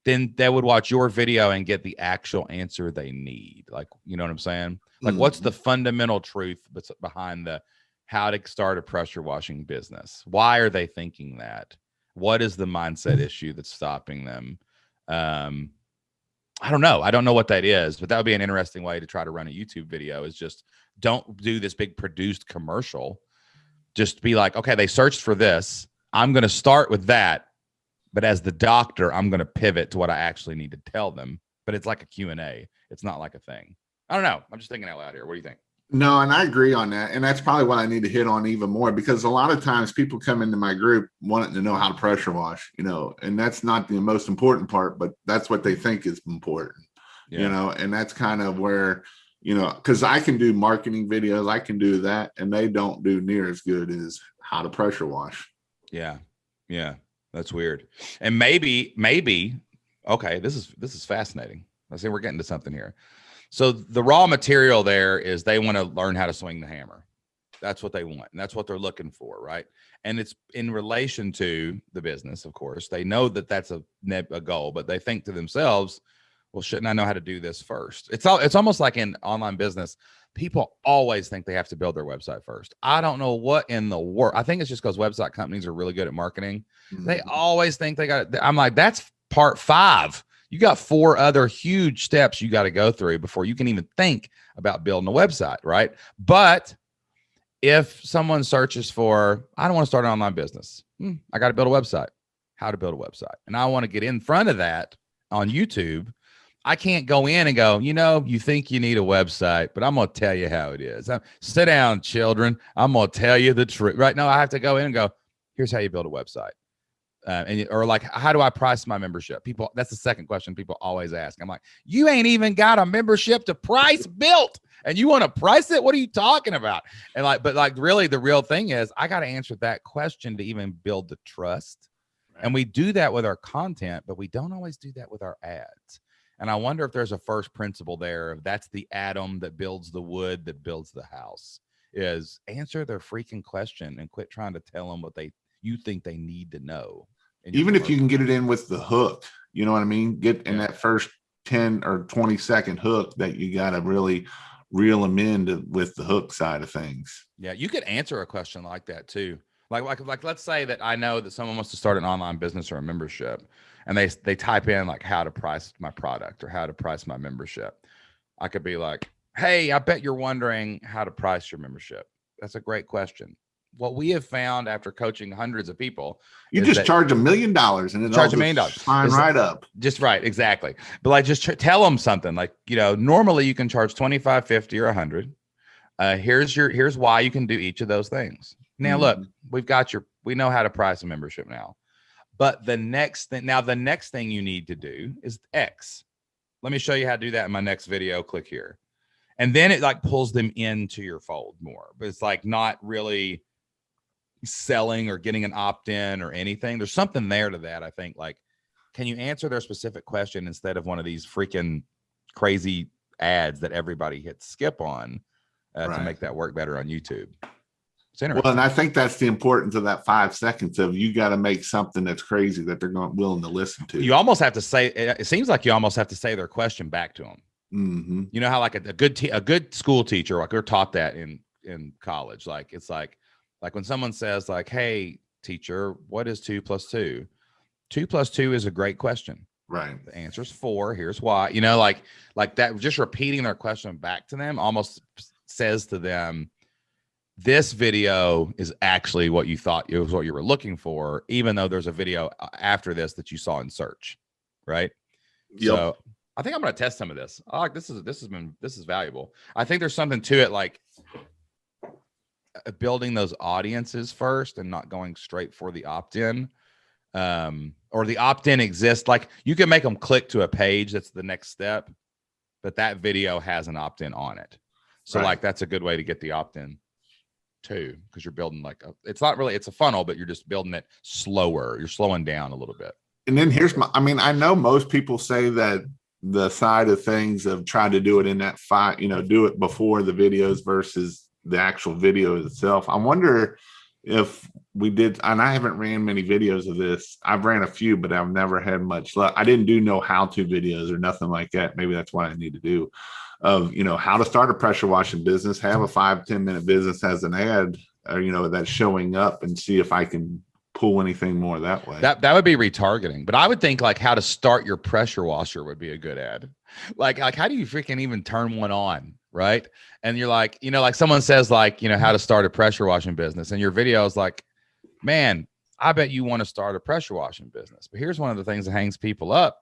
then they would watch your video and get the actual answer they need. Like, you know what I'm saying? Like, what's the fundamental truth behind how to start a pressure washing business? Why are they thinking that? What is the mindset issue that's stopping them? I don't know. I don't know what that is, but that would be an interesting way to try to run a YouTube video, is just don't do this big produced commercial. Just be like, okay, they searched for this. I'm going to start with that. But as the doctor, I'm going to pivot to what I actually need to tell them. But it's like a Q&A. It's not like a thing. I don't know. I'm just thinking out loud here. What do you think? No, and I agree on that. And that's probably what I need to hit on even more, because a lot of times people come into my group wanting to know how to pressure wash, and that's not the most important part, but that's what they think is important, and that's kind of where, because I can do marketing videos, I can do that, and they don't do near as good as how to pressure wash. Yeah. Yeah. That's weird. And maybe, okay, this is fascinating. Let's say we're getting to something here. So the raw material there is they want to learn how to swing the hammer. That's what they want. And that's what they're looking for. Right. And it's in relation to the business, of course. They know that that's a goal, but they think to themselves, well, shouldn't I know how to do this first? It's almost like in online business, people always think they have to build their website first. I don't know what in the world. I think it's just because website companies are really good at marketing. Mm-hmm. They always think they got it. I'm like, that's part 5. You got 4 other huge steps you got to go through before you can even think about building a website, right? But if someone searches for, I don't want to start an online business. I got to build a website. How to build a website. And I want to get in front of that on YouTube. I can't go in and go, you think you need a website, but I'm going to tell you how it is. Sit down, children. I'm going to tell you the truth. Right now, I have to go in and go, here's how you build a website. Or like, how do I price my membership? That's the second question people always ask. I'm like, you ain't even got a membership to price built and you want to price it? What are you talking about? And really the real thing is I got to answer that question to even build the trust. Right. And we do that with our content, but we don't always do that with our ads. And I wonder if there's a first principle there. That's the atom that builds the wood, that builds the house, is answer their freaking question and quit trying to tell them what you think they need to know. Even if you can get it in with the hook, you know what I mean? Get in that first 10 or 20 second hook that you got to really reel them in with the hook side of things. Yeah. You could answer a question like that too. Like let's say that I know that someone wants to start an online business or a membership, and they type in like how to price my product or how to price my membership. I could be like, hey, I bet you're wondering how to price your membership. That's a great question. What we have found after coaching hundreds of people, you just charge $1 million and it charge $1 million, sign right up. Just right, exactly. But like, just tell them something like, normally you can charge 25, 50, or 100. Here's why you can do each of those things. Now, look, we know how to price a membership now, but the next thing you need to do is X. Let me show you how to do that in my next video. Click here. And then it like pulls them into your fold more, but it's like not really selling or getting an opt-in or anything. There's something there to that. I think, like, can you answer their specific question instead of one of these freaking crazy ads that everybody hits skip on to make that work better on YouTube? It's interesting. Well, and I think that's the importance of that 5 seconds of you got to make something that's crazy that they're willing to listen to. You almost have to say, it seems like you almost have to say their question back to them. Mm-hmm. You know how like a good school teacher, like we're taught that in college, like it's like when someone says like, hey teacher, what is 2 + 2? 2 + 2 is a great question. Right. The answer is 4. Here's why. Like that, just repeating their question back to them almost says to them, this video is actually what you thought it was, what you were looking for, even though there's a video after this that you saw in search. Right. Yep. So I think I'm going to test some of this. I like this is valuable. I think there's something to it, like building those audiences first and not going straight for the opt-in, or the opt-in exists. Like you can make them click to a page. That's the next step. but that video has an opt-in on it. So like that's a good way to get the opt-in too, because you're building like it's not really, it's a funnel, but you're just building it slower. You're slowing down a little bit. And then here's I know most people say that the side of things of trying to do it in that do it before the videos versus the actual video itself. I wonder if we did, and I haven't ran many videos of this. I've ran a few, but I've never had much luck. I didn't do no how-to videos or nothing like that. Maybe that's what I need to do, of, how to start a pressure washing business, have a 5-10 minute business as an ad, or, that's showing up, and see if I can pull anything more that way. That would be retargeting, but I would think like how to start your pressure washer would be a good ad. Like how do you freaking even turn one on? Right. And you're like, like someone says like, how to start a pressure washing business, and your video is like, man, I bet you want to start a pressure washing business. But here's one of the things that hangs people up.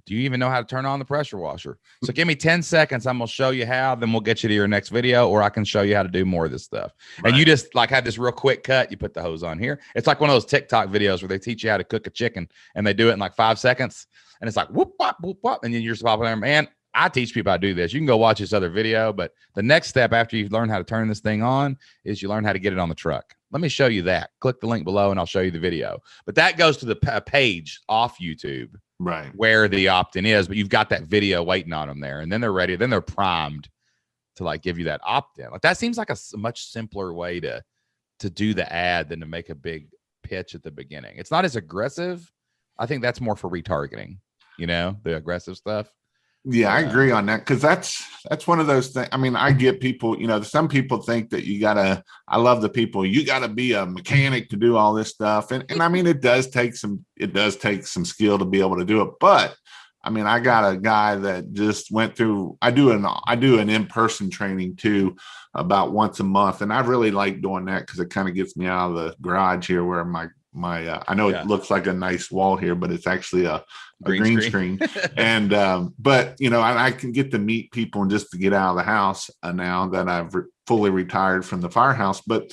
Do you even know how to turn on the pressure washer? So give me 10 seconds. I'm going to show you how, then we'll get you to your next video, or I can show you how to do more of this stuff. Right. And you just like have this real quick cut. You put the hose on here. It's like one of those TikTok videos where they teach you how to cook a chicken, and they do it in like 5 seconds. And it's like, whoop, whoop, whoop, whoop. And then you're just popping there, man. I teach people how to do this. You can go watch this other video, but the next step after you've learned how to turn this thing on is you learn how to get it on the truck. Let me show you that. Click the link below and I'll show you the video. But that goes to the page off YouTube, right, where the opt-in is, but you've got that video waiting on them there, and then they're ready. Then they're primed to like give you that opt-in. Like that seems like a much simpler way to do the ad than to make a big pitch at the beginning. It's not as aggressive. I think that's more for retargeting, the aggressive stuff. Yeah, I agree on that, because that's one of those things. I mean, I get people, some people think that I love the people, you gotta be a mechanic to do all this stuff. And I mean, it does take some skill to be able to do it. But I mean, I got a guy that just went through, I do an in-person training too, about once a month. And I really like doing that because it kind of gets me out of the garage here where I know it looks like a nice wall here, but it's actually a green screen. And, but, I can get to meet people and just to get out of the house now that I've fully retired from the firehouse. But,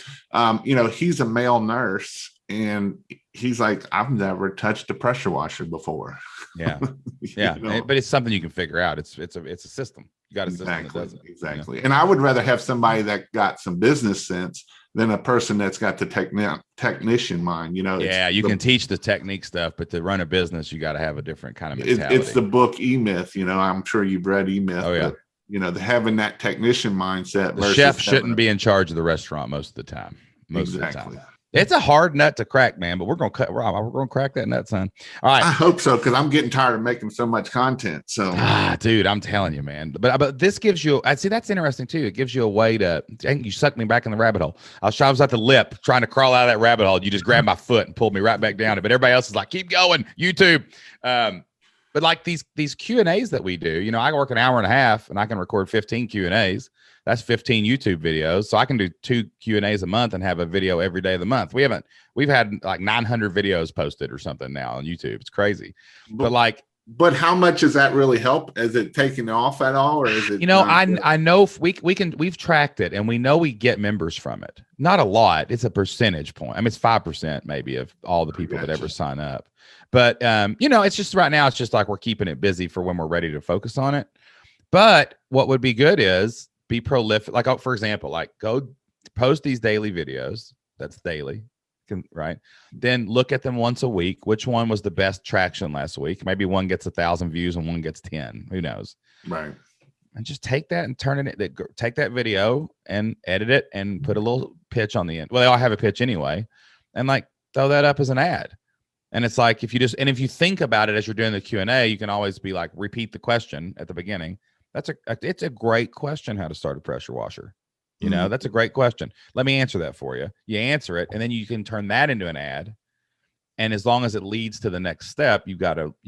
he's a male nurse, and he's like, I've never touched a pressure washer before. Yeah. Yeah. But it's something you can figure out. It's a system. You got a system that does it. Exactly. And I would rather have somebody that got some business sense than a person that's got the technician mind. You can teach the technique stuff, but to run a business, you got to have a different kind of mentality. It's the book E-Myth. I'm sure you've read E-Myth. Oh yeah. But, having that technician mindset. The chef shouldn't be in charge of the restaurant most of the time. Most of the time. It's a hard nut to crack, man, but we're going to crack that nut, son. All right. I hope so, because I'm getting tired of making so much content. So, dude, I'm telling you, man. But this gives you, I see that's interesting too. It gives you a way to, you sucked me back in the rabbit hole. I was at the lip trying to crawl out of that rabbit hole. You just grabbed my foot and pulled me right back down. But everybody else is like, keep going, YouTube. But like these Q&As that we do, I work an hour and a half and I can record 15 Q&As. That's 15 YouTube videos. So I can do 2 Q&As a month and have a video every day of the month. We've had like 900 videos posted or something now on YouTube. It's crazy. But how much does that really help? Is it taking off at all, or is it? I know we've tracked it, and we know we get members from it. Not a lot. It's a percentage point. I mean, it's 5% maybe of all the people that ever sign up. But it's just right now, it's just like we're keeping it busy for when we're ready to focus on it. But what would be good is be prolific. Like, for example, like go post these daily videos. That's daily. Right. Then look at them once a week. Which one was the best traction last week? Maybe one gets 1,000 views and one gets 10. Who knows? Right. And just take that and take that video and edit it and put a little pitch on the end. Well, they all have a pitch anyway. And like throw that up as an ad. And it's like, if you think about it as you're doing the Q&A, you can always be like, repeat the question at the beginning. It's a great question, how to start a pressure washer. That's a great question. Let me answer that for you. You answer it, and then you can turn that into an ad. And as long as it leads to the next step, you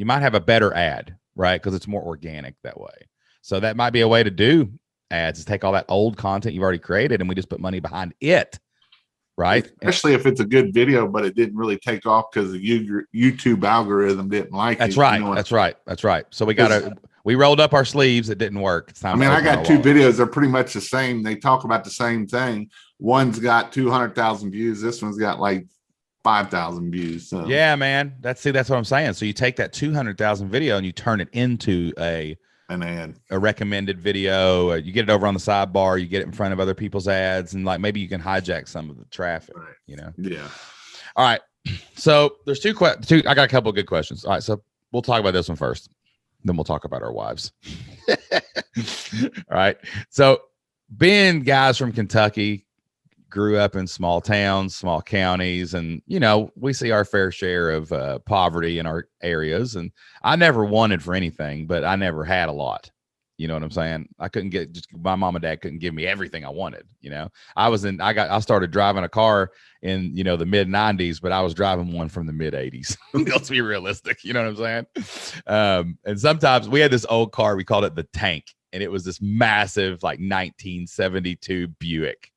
might have a better ad, right? Because it's more organic that way. So that might be a way to do ads, is take all that old content you've already created and we just put money behind it. Right. Especially if it's a good video, but it didn't really take off because the YouTube algorithm didn't like it. That's right. That's right. So we rolled up our sleeves. It didn't work. It's time. I got 2 videos. They're pretty much the same. They talk about the same thing. One's got 200,000 views. This one's got like 5,000 views. So. Yeah, man. That's what I'm saying. So you take that 200,000 video and you turn it into a an ad, a recommended video. You get it over on the sidebar. You get it in front of other people's ads, and like maybe you can hijack some of the traffic. right? You know. Yeah. All right. So there's two. I got a couple of good questions. All right. So we'll talk about this one first. Then we'll talk about our wives. All right. So being guys from Kentucky, grew up in small towns, small counties, and, you know, we see our fair share of poverty in our areas. And I never wanted for anything, but I never had a lot. You know what I'm saying? I couldn't get, just my mom and dad couldn't give me everything I wanted. You know, I started driving a car in, you know, the mid 90s, but I was driving one from the mid 80s. Let's be realistic. You know what I'm saying? And sometimes we had this old car, we called it the Tank, and it was this massive, like 1972 Buick.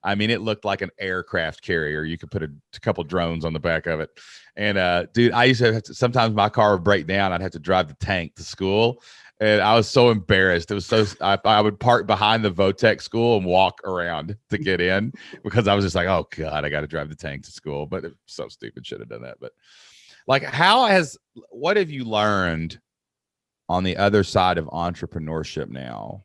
I mean, it looked like an aircraft carrier. You could put a couple drones on the back of it. And dude, I used to have to, sometimes my car would break down. I'd have to drive the Tank to school. And I was so embarrassed. It was so, I would park behind the Votech school and walk around to get in because I was just like, oh God, I got to drive the Tank to school. But it's so stupid. Should have done that. But like, what have you learned on the other side of entrepreneurship now?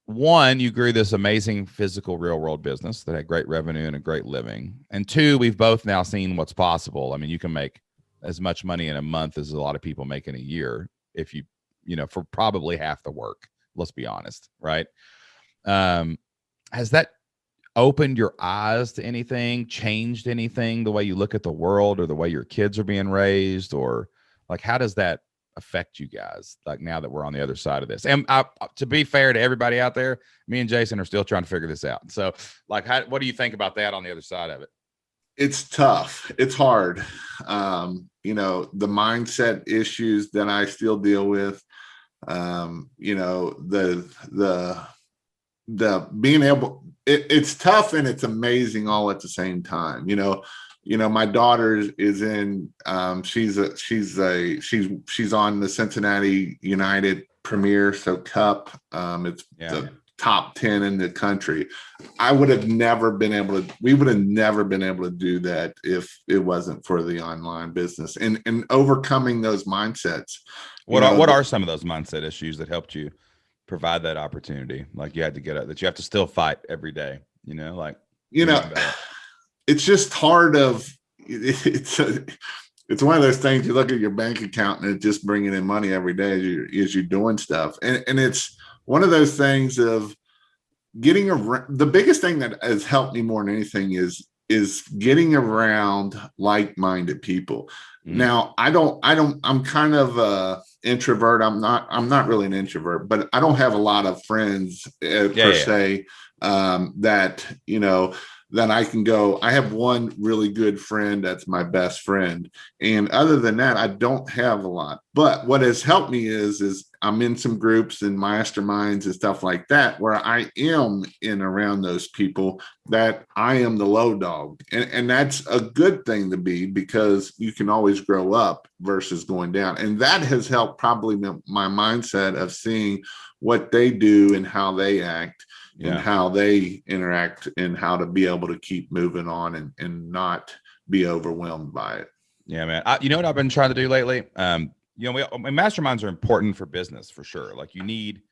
One, you grew this amazing physical real world business that had great revenue and a great living. And two, we've both now seen what's possible. I mean, you can make as much money in a month as a lot of people make in a year if you know, for probably half the work, let's be honest. Right. Has that opened your eyes to anything, changed anything, the way you look at the world or the way your kids are being raised, or like, how does that affect you guys? Like now that we're on the other side of this, and to be fair to everybody out there, me and Jason are still trying to figure this out. So like, what do you think about that on the other side of it? It's tough. It's hard. You know, the mindset issues that I still deal with, you know, the being able, it's tough and it's amazing all at the same time. You know, my daughter is in, she's on the Cincinnati United Premier, so Cup. It's the top 10 in the country. We would have never been able to do that if it wasn't for the online business and overcoming those mindsets. What are some of those mindset issues that helped you provide that opportunity? Like you had to get up, that you have to still fight every day, you know, like, you know, it's just hard it's one of those things. You look at your bank account and it's just bringing in money every day as you're doing stuff. And it's one of those things of getting around. The biggest thing that has helped me more than anything is getting around like-minded people. Now, I'm kind of a introvert. I'm not really an introvert, but I don't have a lot of friends per se, that, you know, that I can go. I have one really good friend that's my best friend. And other than that, I don't have a lot. But what has helped me is I'm in some groups and masterminds and stuff like that, where I am in around those people that I am the low dog. And that's a good thing to be, because you can always grow up versus going down. And that has helped probably my mindset of seeing what they do and how they act. And how they interact and how to be able to keep moving on and not be overwhelmed by it. Yeah, man. You know what I've been trying to do lately? You know, masterminds are important for business for sure. Like you need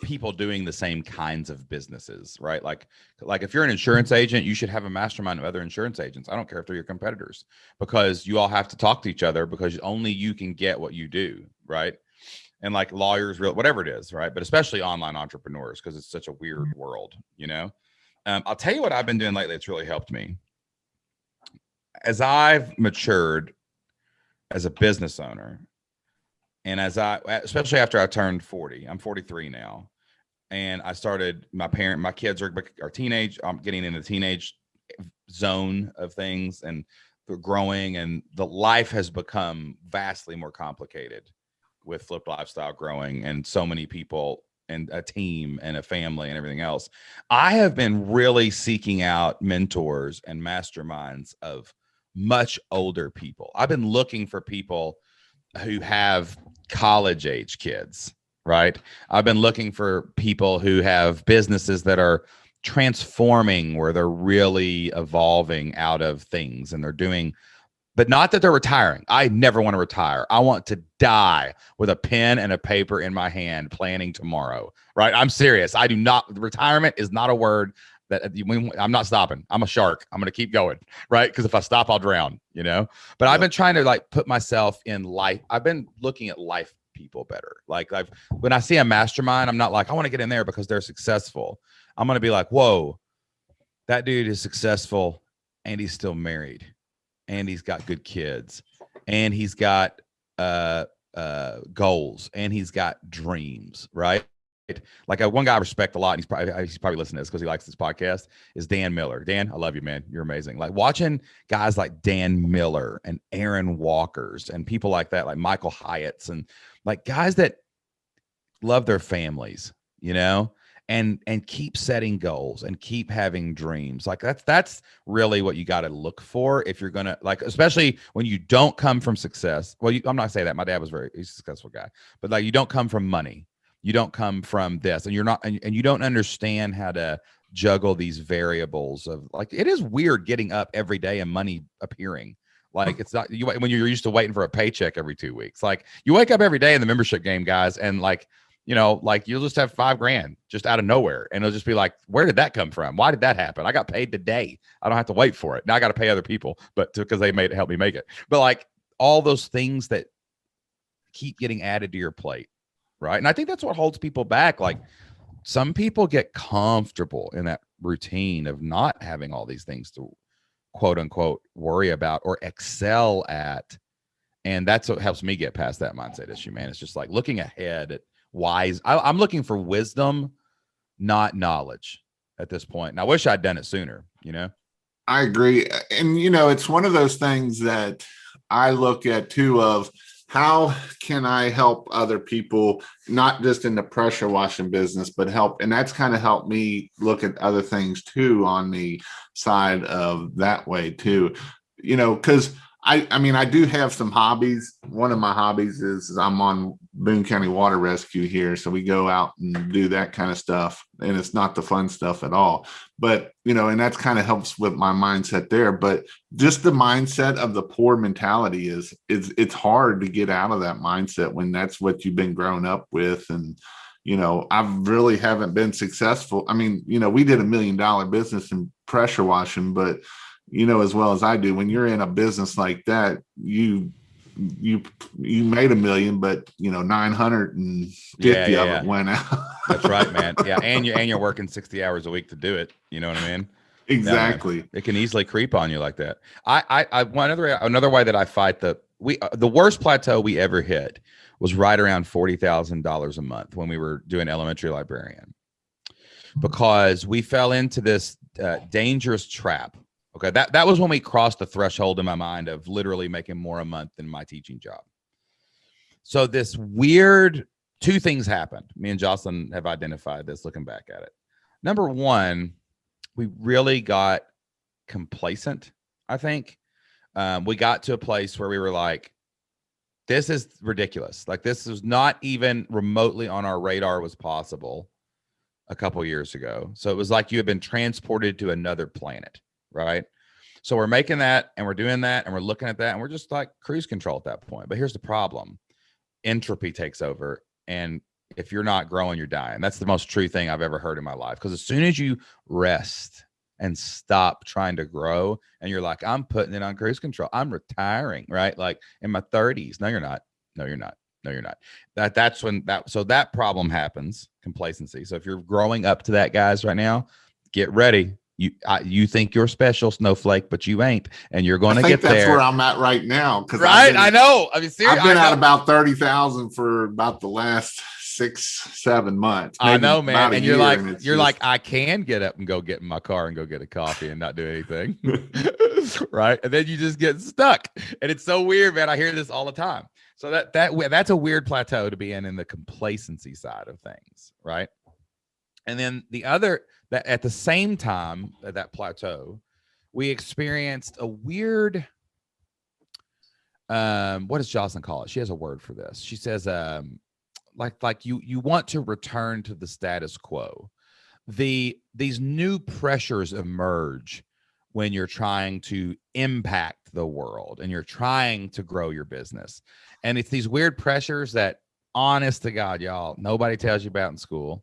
people doing the same kinds of businesses, right? Like if you're an insurance agent, you should have a mastermind of other insurance agents. I don't care if they're your competitors, because you all have to talk to each other, because only you can get what you do, right? And like lawyers, whatever it is, right? But especially online entrepreneurs, because it's such a weird world, you know? I'll tell you what I've been doing lately. It's really helped me. As I've matured as a business owner, and especially after I turned 40, I'm 43 now. And I started, my kids are teenage. I'm getting in the teenage zone of things, and they're growing, and the life has become vastly more complicated with Flipped Lifestyle growing and so many people and a team and a family and everything else. I have been really seeking out mentors and masterminds of much older people. I've been looking for people who have college age kids, right? I've been looking for people who have businesses that are transforming, where they're really evolving out of things, and they're doing but not that they're retiring. I never want to retire. I want to die with a pen and a paper in my hand, planning tomorrow, right? I'm serious. I do not, retirement is not a word that I'm not stopping. I'm a shark. I'm going to keep going, right? Because if I stop, I'll drown, you know? But I've been trying to like put myself in life. I've been looking at life people better. Like when I see a mastermind, I'm not like, I want to get in there because they're successful. I'm going to be like, whoa, that dude is successful and he's still married and he's got good kids and he's got goals and he's got dreams, right? Like one guy I respect a lot, and he's probably listening to this because he likes this podcast, is Dan Miller. Dan, I love you, man. You're amazing. Like watching guys like Dan Miller and Aaron Walkers and people like that, like Michael Hyatt's, and like guys that love their families, you know, and keep setting goals and keep having dreams. Like that's really what you got to look for if you're gonna, like, especially when you don't come from success. Well, I'm not saying that. My dad was he's a successful guy, but like you don't come from money. You don't come from this, and you're not, and you don't understand how to juggle these variables of, like, it is weird getting up every day and money appearing. Like it's not when you're used to waiting for a paycheck every 2 weeks. Like you wake up every day in the membership game, guys, and like, you know, like you'll just have $5,000 just out of nowhere, and it'll just be like, where did that come from? Why did that happen? I got paid today. I don't have to wait for it. Now I got to pay other people, but because they help me make it. But like all those things that keep getting added to your plate. Right. And I think that's what holds people back. Like some people get comfortable in that routine of not having all these things to quote unquote worry about or excel at. And that's what helps me get past that mindset issue, man. It's just like looking ahead at wise. I'm looking for wisdom, not knowledge at this point. And I wish I'd done it sooner, you know? I agree. And, you know, it's one of those things that I look at too of, how can I help other people, not just in the pressure washing business, but help? And that's kind of helped me look at other things too on the side of that way too, you know, because I mean, I do have some hobbies. One of my hobbies is I'm on Boone County Water Rescue here. So we go out and do that kind of stuff. And it's not the fun stuff at all. But, you know, and that's kind of helps with my mindset there. But just the mindset of the poor mentality is it's hard to get out of that mindset when that's what you've been growing up with. And, you know, I really haven't been successful. I mean, you know, we did $1 million business in pressure washing, but you know, as well as I do, when you're in a business like that, you made $1 million, but you know, 950 of it went out. That's right, man. Yeah. And you're working 60 hours a week to do it. You know what I mean? Exactly. It can easily creep on you like that. Another way that I fight the worst plateau we ever hit was right around $40,000 a month when we were doing elementary librarian, because we fell into this dangerous trap. Okay, that was when we crossed the threshold in my mind of literally making more a month than my teaching job. So this weird, two things happened. Me and Jocelyn have identified this looking back at it. Number one, we really got complacent, I think. We got to a place where we were like, this is ridiculous. Like this was not even remotely on our radar was possible a couple years ago. So it was like you had been transported to another planet. Right. So we're making that and we're doing that and we're looking at that and we're just like cruise control at that point. But here's the problem. Entropy takes over. And if you're not growing, you're dying. That's the most true thing I've ever heard in my life. Because as soon as you rest and stop trying to grow and you're like, I'm putting it on cruise control, I'm retiring, right? Like in my 30s. No, you're not. No, you're not. No, you're not. That's when that problem happens, complacency. So if you're growing up to that, guys, right now, get ready. You think you're special, snowflake, but you ain't, and you're going to get there. That's where I'm at right now. Right, I know. I mean, seriously, I've been at about 30,000 for about the last 6-7 months. I know, man. And you're like, I can get up and go get in my car and go get a coffee and not do anything, right? And then you just get stuck, and it's so weird, man. I hear this all the time. So that's a weird plateau to be in the complacency side of things, right? And then the other. That at the same time, at that plateau, we experienced a weird, what does Jocelyn call it? She has a word for this. She says, like you want to return to the status quo. These new pressures emerge when you're trying to impact the world and you're trying to grow your business. And it's these weird pressures that, honest to God, y'all, nobody tells you about in school.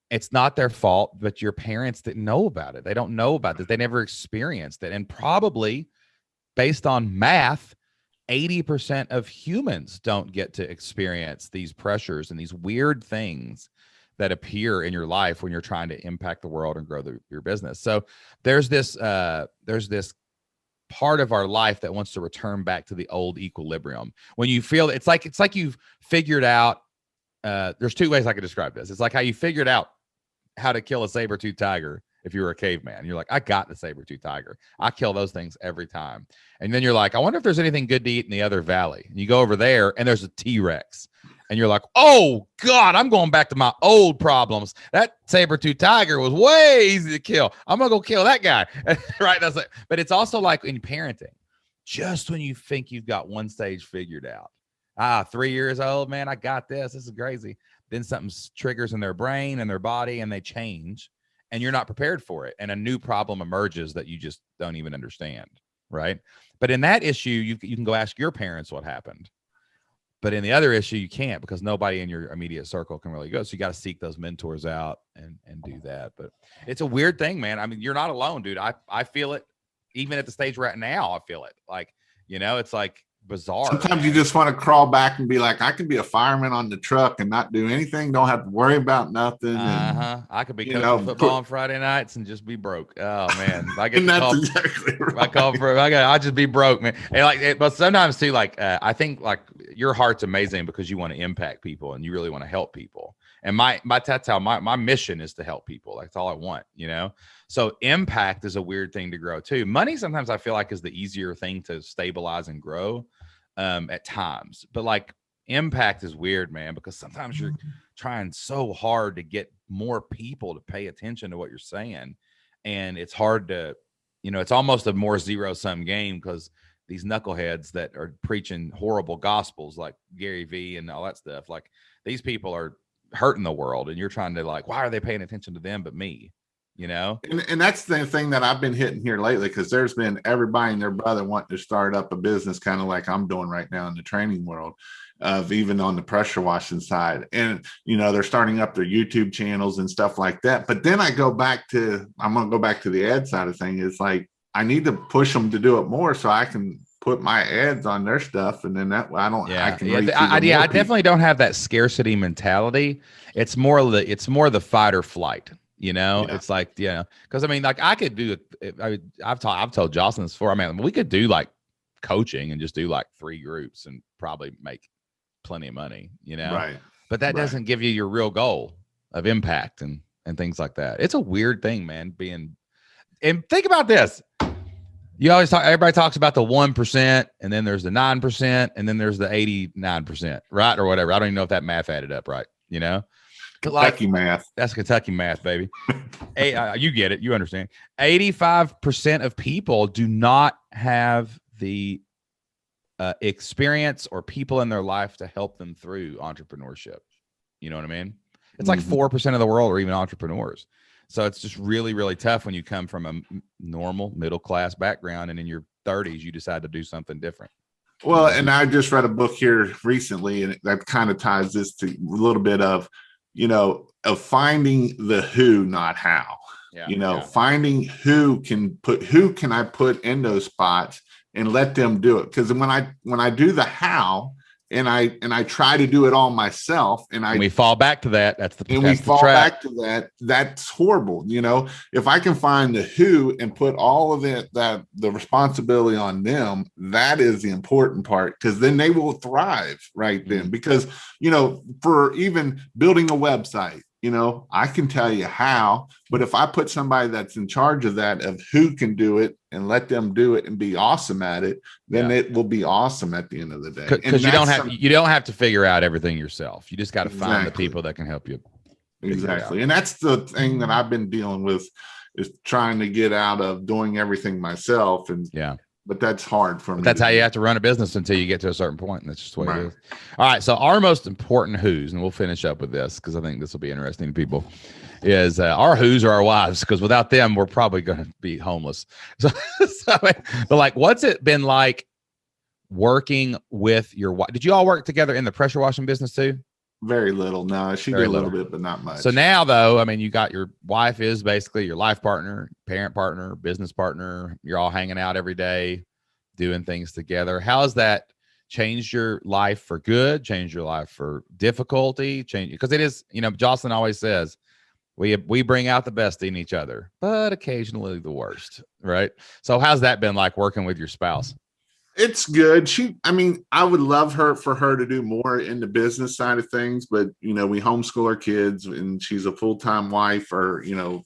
It's not their fault, but your parents didn't know about it. They don't know about it. They never experienced it. And probably based on math, 80% of humans don't get to experience these pressures and these weird things that appear in your life when you're trying to impact the world and grow your business. So there's this part of our life that wants to return back to the old equilibrium. When you feel it's like you've figured out, there's two ways I could describe this. It's like how you figured out how to kill a saber-toothed tiger if you were a caveman. You're like, I got the saber-toothed tiger. I kill those things every time. And then you're like, I wonder if there's anything good to eat in the other valley. And you go over there and there's a T-Rex. And you're like, oh God, I'm going back to my old problems. That saber-toothed tiger was way easy to kill. I'm gonna go kill that guy. Right? That's like, but it's also like in parenting, just when you think you've got one stage figured out. 3 years old, man, I got this. This is crazy. Then something triggers in their brain and their body and they change and you're not prepared for it. And a new problem emerges that you just don't even understand. Right. But in that issue, you can go ask your parents what happened. But in the other issue, you can't because nobody in your immediate circle can really go. So you got to seek those mentors out and do that. But it's a weird thing, man. I mean, you're not alone, dude. I feel it even at the stage right now. I feel it like, it's like bizarre. Sometimes you just want to crawl back and be like, I can be a fireman on the truck and not do anything. Don't have to worry about nothing. I could be coaching football on Friday nights and just be broke. Oh man. I get exactly right. I just be broke, man. And but sometimes too, I think like your heart's amazing because you want to impact people and you really want to help people. And that's how my mission is to help people. That's all I want, So impact is a weird thing to grow too. Money sometimes I feel like is the easier thing to stabilize and grow at times. But like impact is weird, man, because sometimes you're trying so hard to get more people to pay attention to what you're saying. And it's hard to, it's almost a more zero-sum game because these knuckleheads that are preaching horrible gospels like Gary Vee and all that stuff, like these people are hurting the world and you're trying to like, why are they paying attention to them but me? And that's the thing that I've been hitting here lately, because there's been everybody and their brother wanting to start up a business kind of like I'm doing right now in the training world, of even on the pressure washing side. And, they're starting up their YouTube channels and stuff like that. But then I'm going to go back to the ad side of things. It's like, I need to push them to do it more so I can put my ads on their stuff. And then that I definitely don't have that scarcity mentality. It's more the fight or flight. It's like, because I mean, like I could do it. I've told Jocelyn this before. I mean, we could do like coaching and just do like 3 groups and probably make plenty of money, Right. But that doesn't give you your real goal of impact and things like that. It's a weird thing, man, and think about this. Everybody talks about the 1% and then there's the 9% and then there's the 89%, right? Or whatever. I don't even know if that math added up right, Kentucky math. That's Kentucky math, baby. You get it. You understand. 85% of people do not have the experience or people in their life to help them through entrepreneurship. You know what I mean? It's like 4% of the world are even entrepreneurs. So it's just really, really tough when you come from a normal middle-class background and in your 30s, you decide to do something different. Well, and I just read a book here recently, and that kind of ties this to a little bit of, of finding the who, not how. Finding who can I put in those spots and let them do it. Because when I do the how and I try to do it all myself and we fall back to that. Back to that. That's horrible. If I can find the who and put all of the responsibility on them, that is the important part, because then they will thrive right then. Because, for even building a website, I can tell you how, but if I put somebody that's in charge of that, of who can do it and let them do it and be awesome at it, then it will be awesome at the end of the day. Because you don't have to figure out everything yourself. You just got to find the people that can help you. Exactly. And that's the thing that I've been dealing with, is trying to get out of doing everything myself. And But that's hard for me. That's how you have to run a business until you get to a certain point. And that's just the way it is. All right. So our most important who's, and we'll finish up with this because I think this will be interesting to people, is our who's are our wives, because without them, we're probably going to be homeless. So, but like, what's it been like working with your wife? Did you all work together in the pressure washing business too? Very little. No, she did a little bit, but not much. So now, though, I mean, you got your wife is basically your life partner, parent partner, business partner. You're all hanging out every day, doing things together. How has that changed your life for good? Changed your life for difficulty? Because it is, Jocelyn always says, we bring out the best in each other, but occasionally the worst, right? So how's that been like working with your spouse? It's good. I would love for her to do more in the business side of things, but we homeschool our kids, and she's a full-time wife or,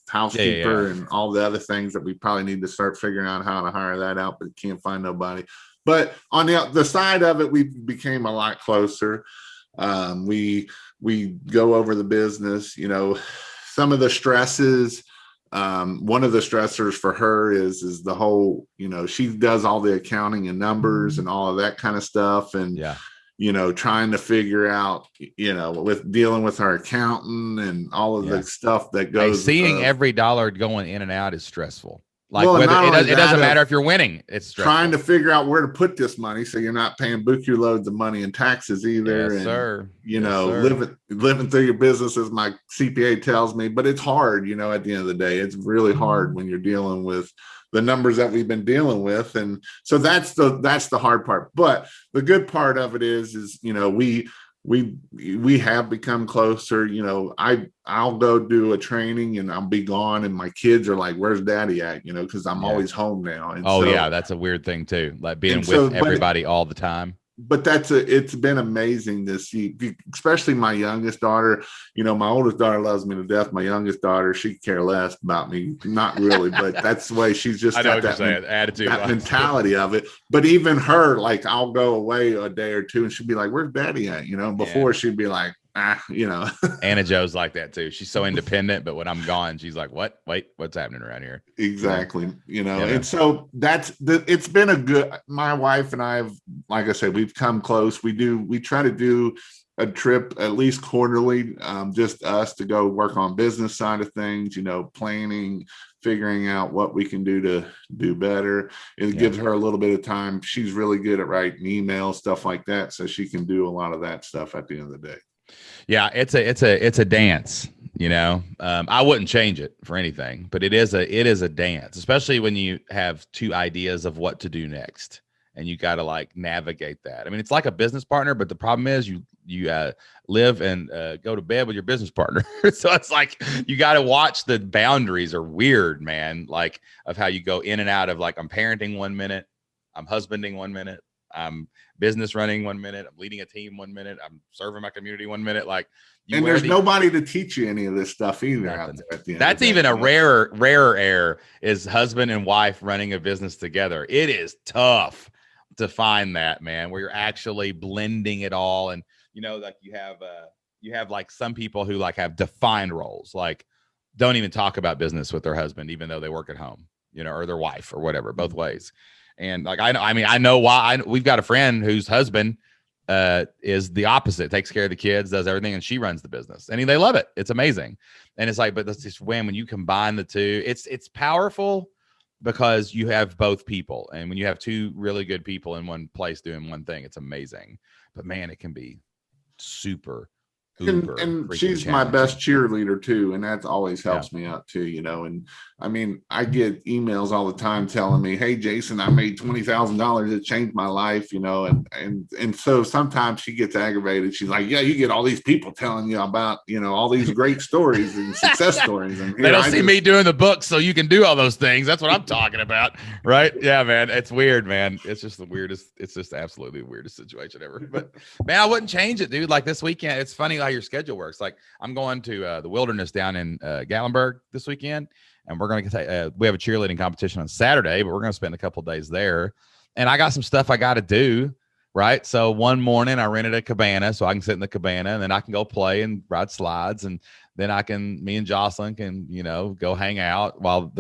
housekeeper and all the other things that we probably need to start figuring out how to hire that out, but can't find nobody. But on the side of it, we became a lot closer. We go over the business, some of the stresses. One of the stressors for her is the whole, she does all the accounting and numbers and all of that kind of stuff. And, trying to figure out, with dealing with our accountant and all of the stuff that goes. Seeing every dollar going in and out is stressful. Like, well, it doesn't matter if you're winning. It's stressful. Trying to figure out where to put this money so you're not paying buku loads of money in taxes either. Yes, sir. Living through your business, as my CPA tells me. But it's hard, at the end of the day. It's really hard when you're dealing with the numbers that we've been dealing with. And so that's the hard part. But the good part of it is we have become closer. I'll go do a training and I'll be gone, and my kids are like, "Where's Daddy at?" Because I'm always home now. And that's a weird thing too, like being with everybody all the time. But it's been amazing to see, especially my youngest daughter. My oldest daughter loves me to death. My youngest daughter, she care less about me. Not really, but that's the way she's just got that attitude, that mentality of it. But even her, like, I'll go away a day or two and she'll be like, "Where's Daddy at?" Before she'd be like, Anna Joe's like that too. She's so independent, but when I'm gone, she's like, "What? Wait, what's happening around here?" Exactly. And so it's been my wife and I have, like I said, we've come close. We try to do a trip at least quarterly, just us to go work on business side of things, planning, figuring out what we can do to do better. It gives her a little bit of time. She's really good at writing emails, stuff like that. So she can do a lot of that stuff at the end of the day. Yeah, it's a dance, I wouldn't change it for anything, but it is a dance, especially when you have two ideas of what to do next and you got to like navigate that. I mean, it's like a business partner, but the problem is you live and go to bed with your business partner. So it's like, you got to watch the boundaries are weird, man. Like of how you go in and out of, like, I'm parenting 1 minute, I'm husbanding 1 minute, I'm business running 1 minute, I'm leading a team 1 minute, I'm serving my community 1 minute. Like, and there's nobody to teach you any of this stuff either. Out there at the end That's even a rarer air is husband and wife running a business together. It is tough to find that, man, where you're actually blending it all. And like you have like some people who like have defined roles, like don't even talk about business with their husband, even though they work at home, or their wife or whatever, both ways. And like, I know why. We've got a friend whose husband is the opposite, takes care of the kids, does everything, and she runs the business. And they love it. It's amazing. And it's like, but that's just when you combine the two, it's powerful because you have both people. And when you have two really good people in one place doing one thing, it's amazing. But man, it can be super. And she's my best cheerleader too, and that always helps me out too, and I mean, I get emails all the time telling me, "Hey Jason, I made $20,000, it changed my life," and so sometimes she gets aggravated. She's like, "Yeah, you get all these people telling you about all these great stories and success stories, and they don't see me doing the book, so you can do all those things." That's what I'm talking about, right? Yeah, man, it's weird, man. It's just the weirdest. It's just absolutely the weirdest situation ever. But man, I wouldn't change it, dude. Like this weekend, it's funny how your schedule works. Like I'm going to the wilderness down in Gatlinburg this weekend, and we're going to we have a cheerleading competition on Saturday, but we're going to spend a couple of days there. And I got some stuff I got to do, right? So one morning I rented a cabana so I can sit in the cabana, and then I can go play and ride slides, and then me and Jocelyn can, go hang out while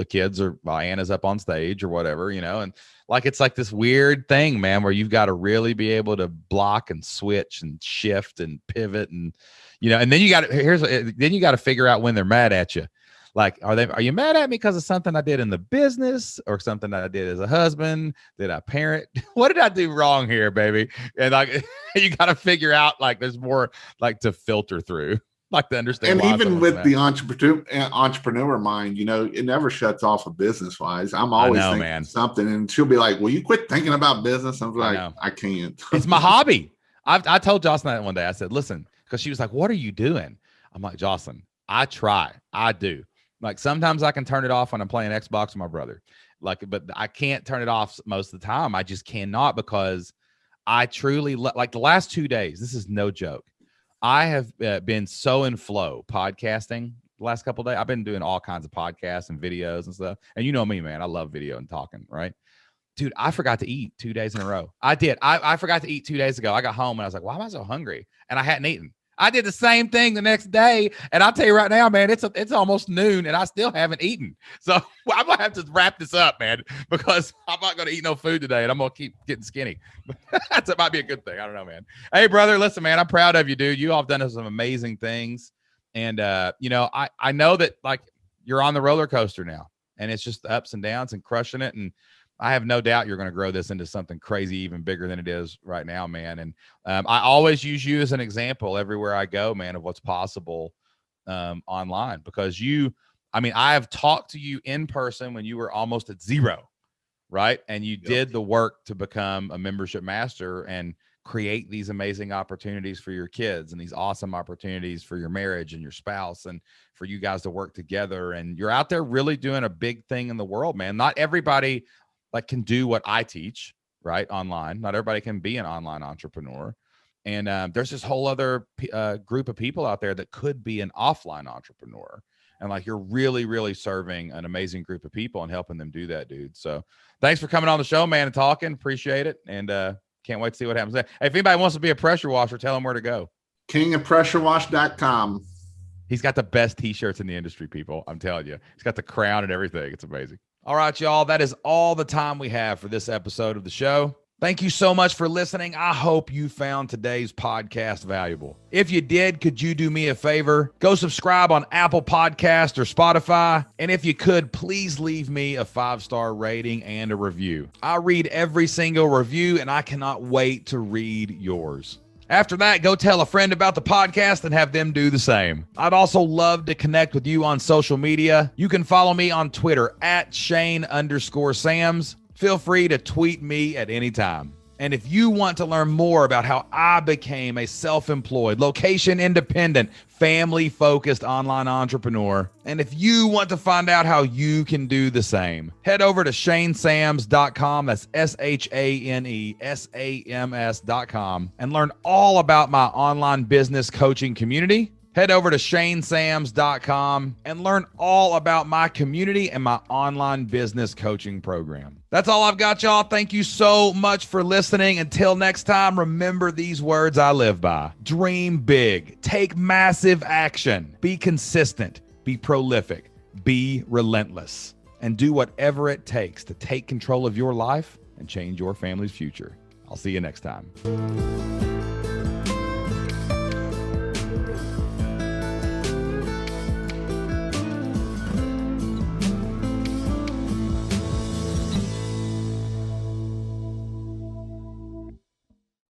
Anna's up on stage or whatever, and like, it's like this weird thing, man, where you've got to really be able to block and switch and shift and pivot and, and then you got to figure out when they're mad at you. Like, are you mad at me because of something I did in the business or something that I did as a husband? Did I parent? What did I do wrong here, baby? And like, you got to figure out, like, there's more like to filter through, like to understand. And even with the entrepreneur mind, it never shuts off a business wise. I'm always thinking man. Something, and she'll be like, "Will you quit thinking about business?" I'm like, I can't. It's my hobby. I told Jocelyn that one day. I said, "Listen," because she was like, "What are you doing?" I'm like, "Jocelyn, I try. I do. Like, sometimes I can turn it off when I'm playing Xbox with my brother, like, but I can't turn it off most of the time. I just cannot, because I truly like the last 2 days. This is no joke. I have been so in flow podcasting the last couple of days. I've been doing all kinds of podcasts and videos and stuff. And you know me, man, I love video and talking, right? Dude, I forgot to eat 2 days in a row. I did. I forgot to eat 2 days ago. I got home and I was like, why am I so hungry? And I hadn't eaten. I did the same thing the next day. And I'll tell you right now, man, it's almost noon and I still haven't eaten. So I'm going to have to wrap this up, man, because I'm not going to eat no food today and I'm going to keep getting skinny. That might be a good thing. I don't know, man. Hey, brother, listen, man, I'm proud of you, dude. You all have done some amazing things. And, I know that, like, you're on the roller coaster now and it's just ups and downs and crushing it. And I have no doubt you're going to grow this into something crazy, even bigger than it is right now, man. And I always use you as an example everywhere I go, man, of what's possible online, because I have talked to you in person when you were almost at zero, right? And you did the work to become a membership master and create these amazing opportunities for your kids and these awesome opportunities for your marriage and your spouse and for you guys to work together. And you're out there really doing a big thing in the world, man. Not everybody can do what I teach, right? Online. Not everybody can be an online entrepreneur. And there's this whole other group of people out there that could be an offline entrepreneur. And like, you're really, really serving an amazing group of people and helping them do that, dude. So thanks for coming on the show, man, and talking. Appreciate it. And can't wait to see what happens. Hey, if anybody wants to be a pressure washer, tell them where to go. KingofPressureWash.com. He's got the best t-shirts in the industry, people. I'm telling you. He's got the crown and everything. It's amazing. All right, y'all. That is all the time we have for this episode of the show. Thank you so much for listening. I hope you found today's podcast valuable. If you did, could you do me a favor? Go subscribe on Apple Podcasts or Spotify. And if you could, please leave me a 5-star rating and a review. I read every single review and I cannot wait to read yours. After that, go tell a friend about the podcast and have them do the same. I'd also love to connect with you on social media. You can follow me on Twitter at Shane_Sams. Feel free to tweet me at any time. And if you want to learn more about how I became a self-employed, location-independent, family-focused online entrepreneur, and if you want to find out how you can do the same, head over to ShaneSams.com. That's ShaneSams.com, and learn all about my online business coaching community. Head over to ShaneSams.com and learn all about my community and my online business coaching program. That's all I've got, y'all. Thank you so much for listening. Until next time, remember these words I live by. Dream big. Take massive action. Be consistent. Be prolific. Be relentless. And do whatever it takes to take control of your life and change your family's future. I'll see you next time.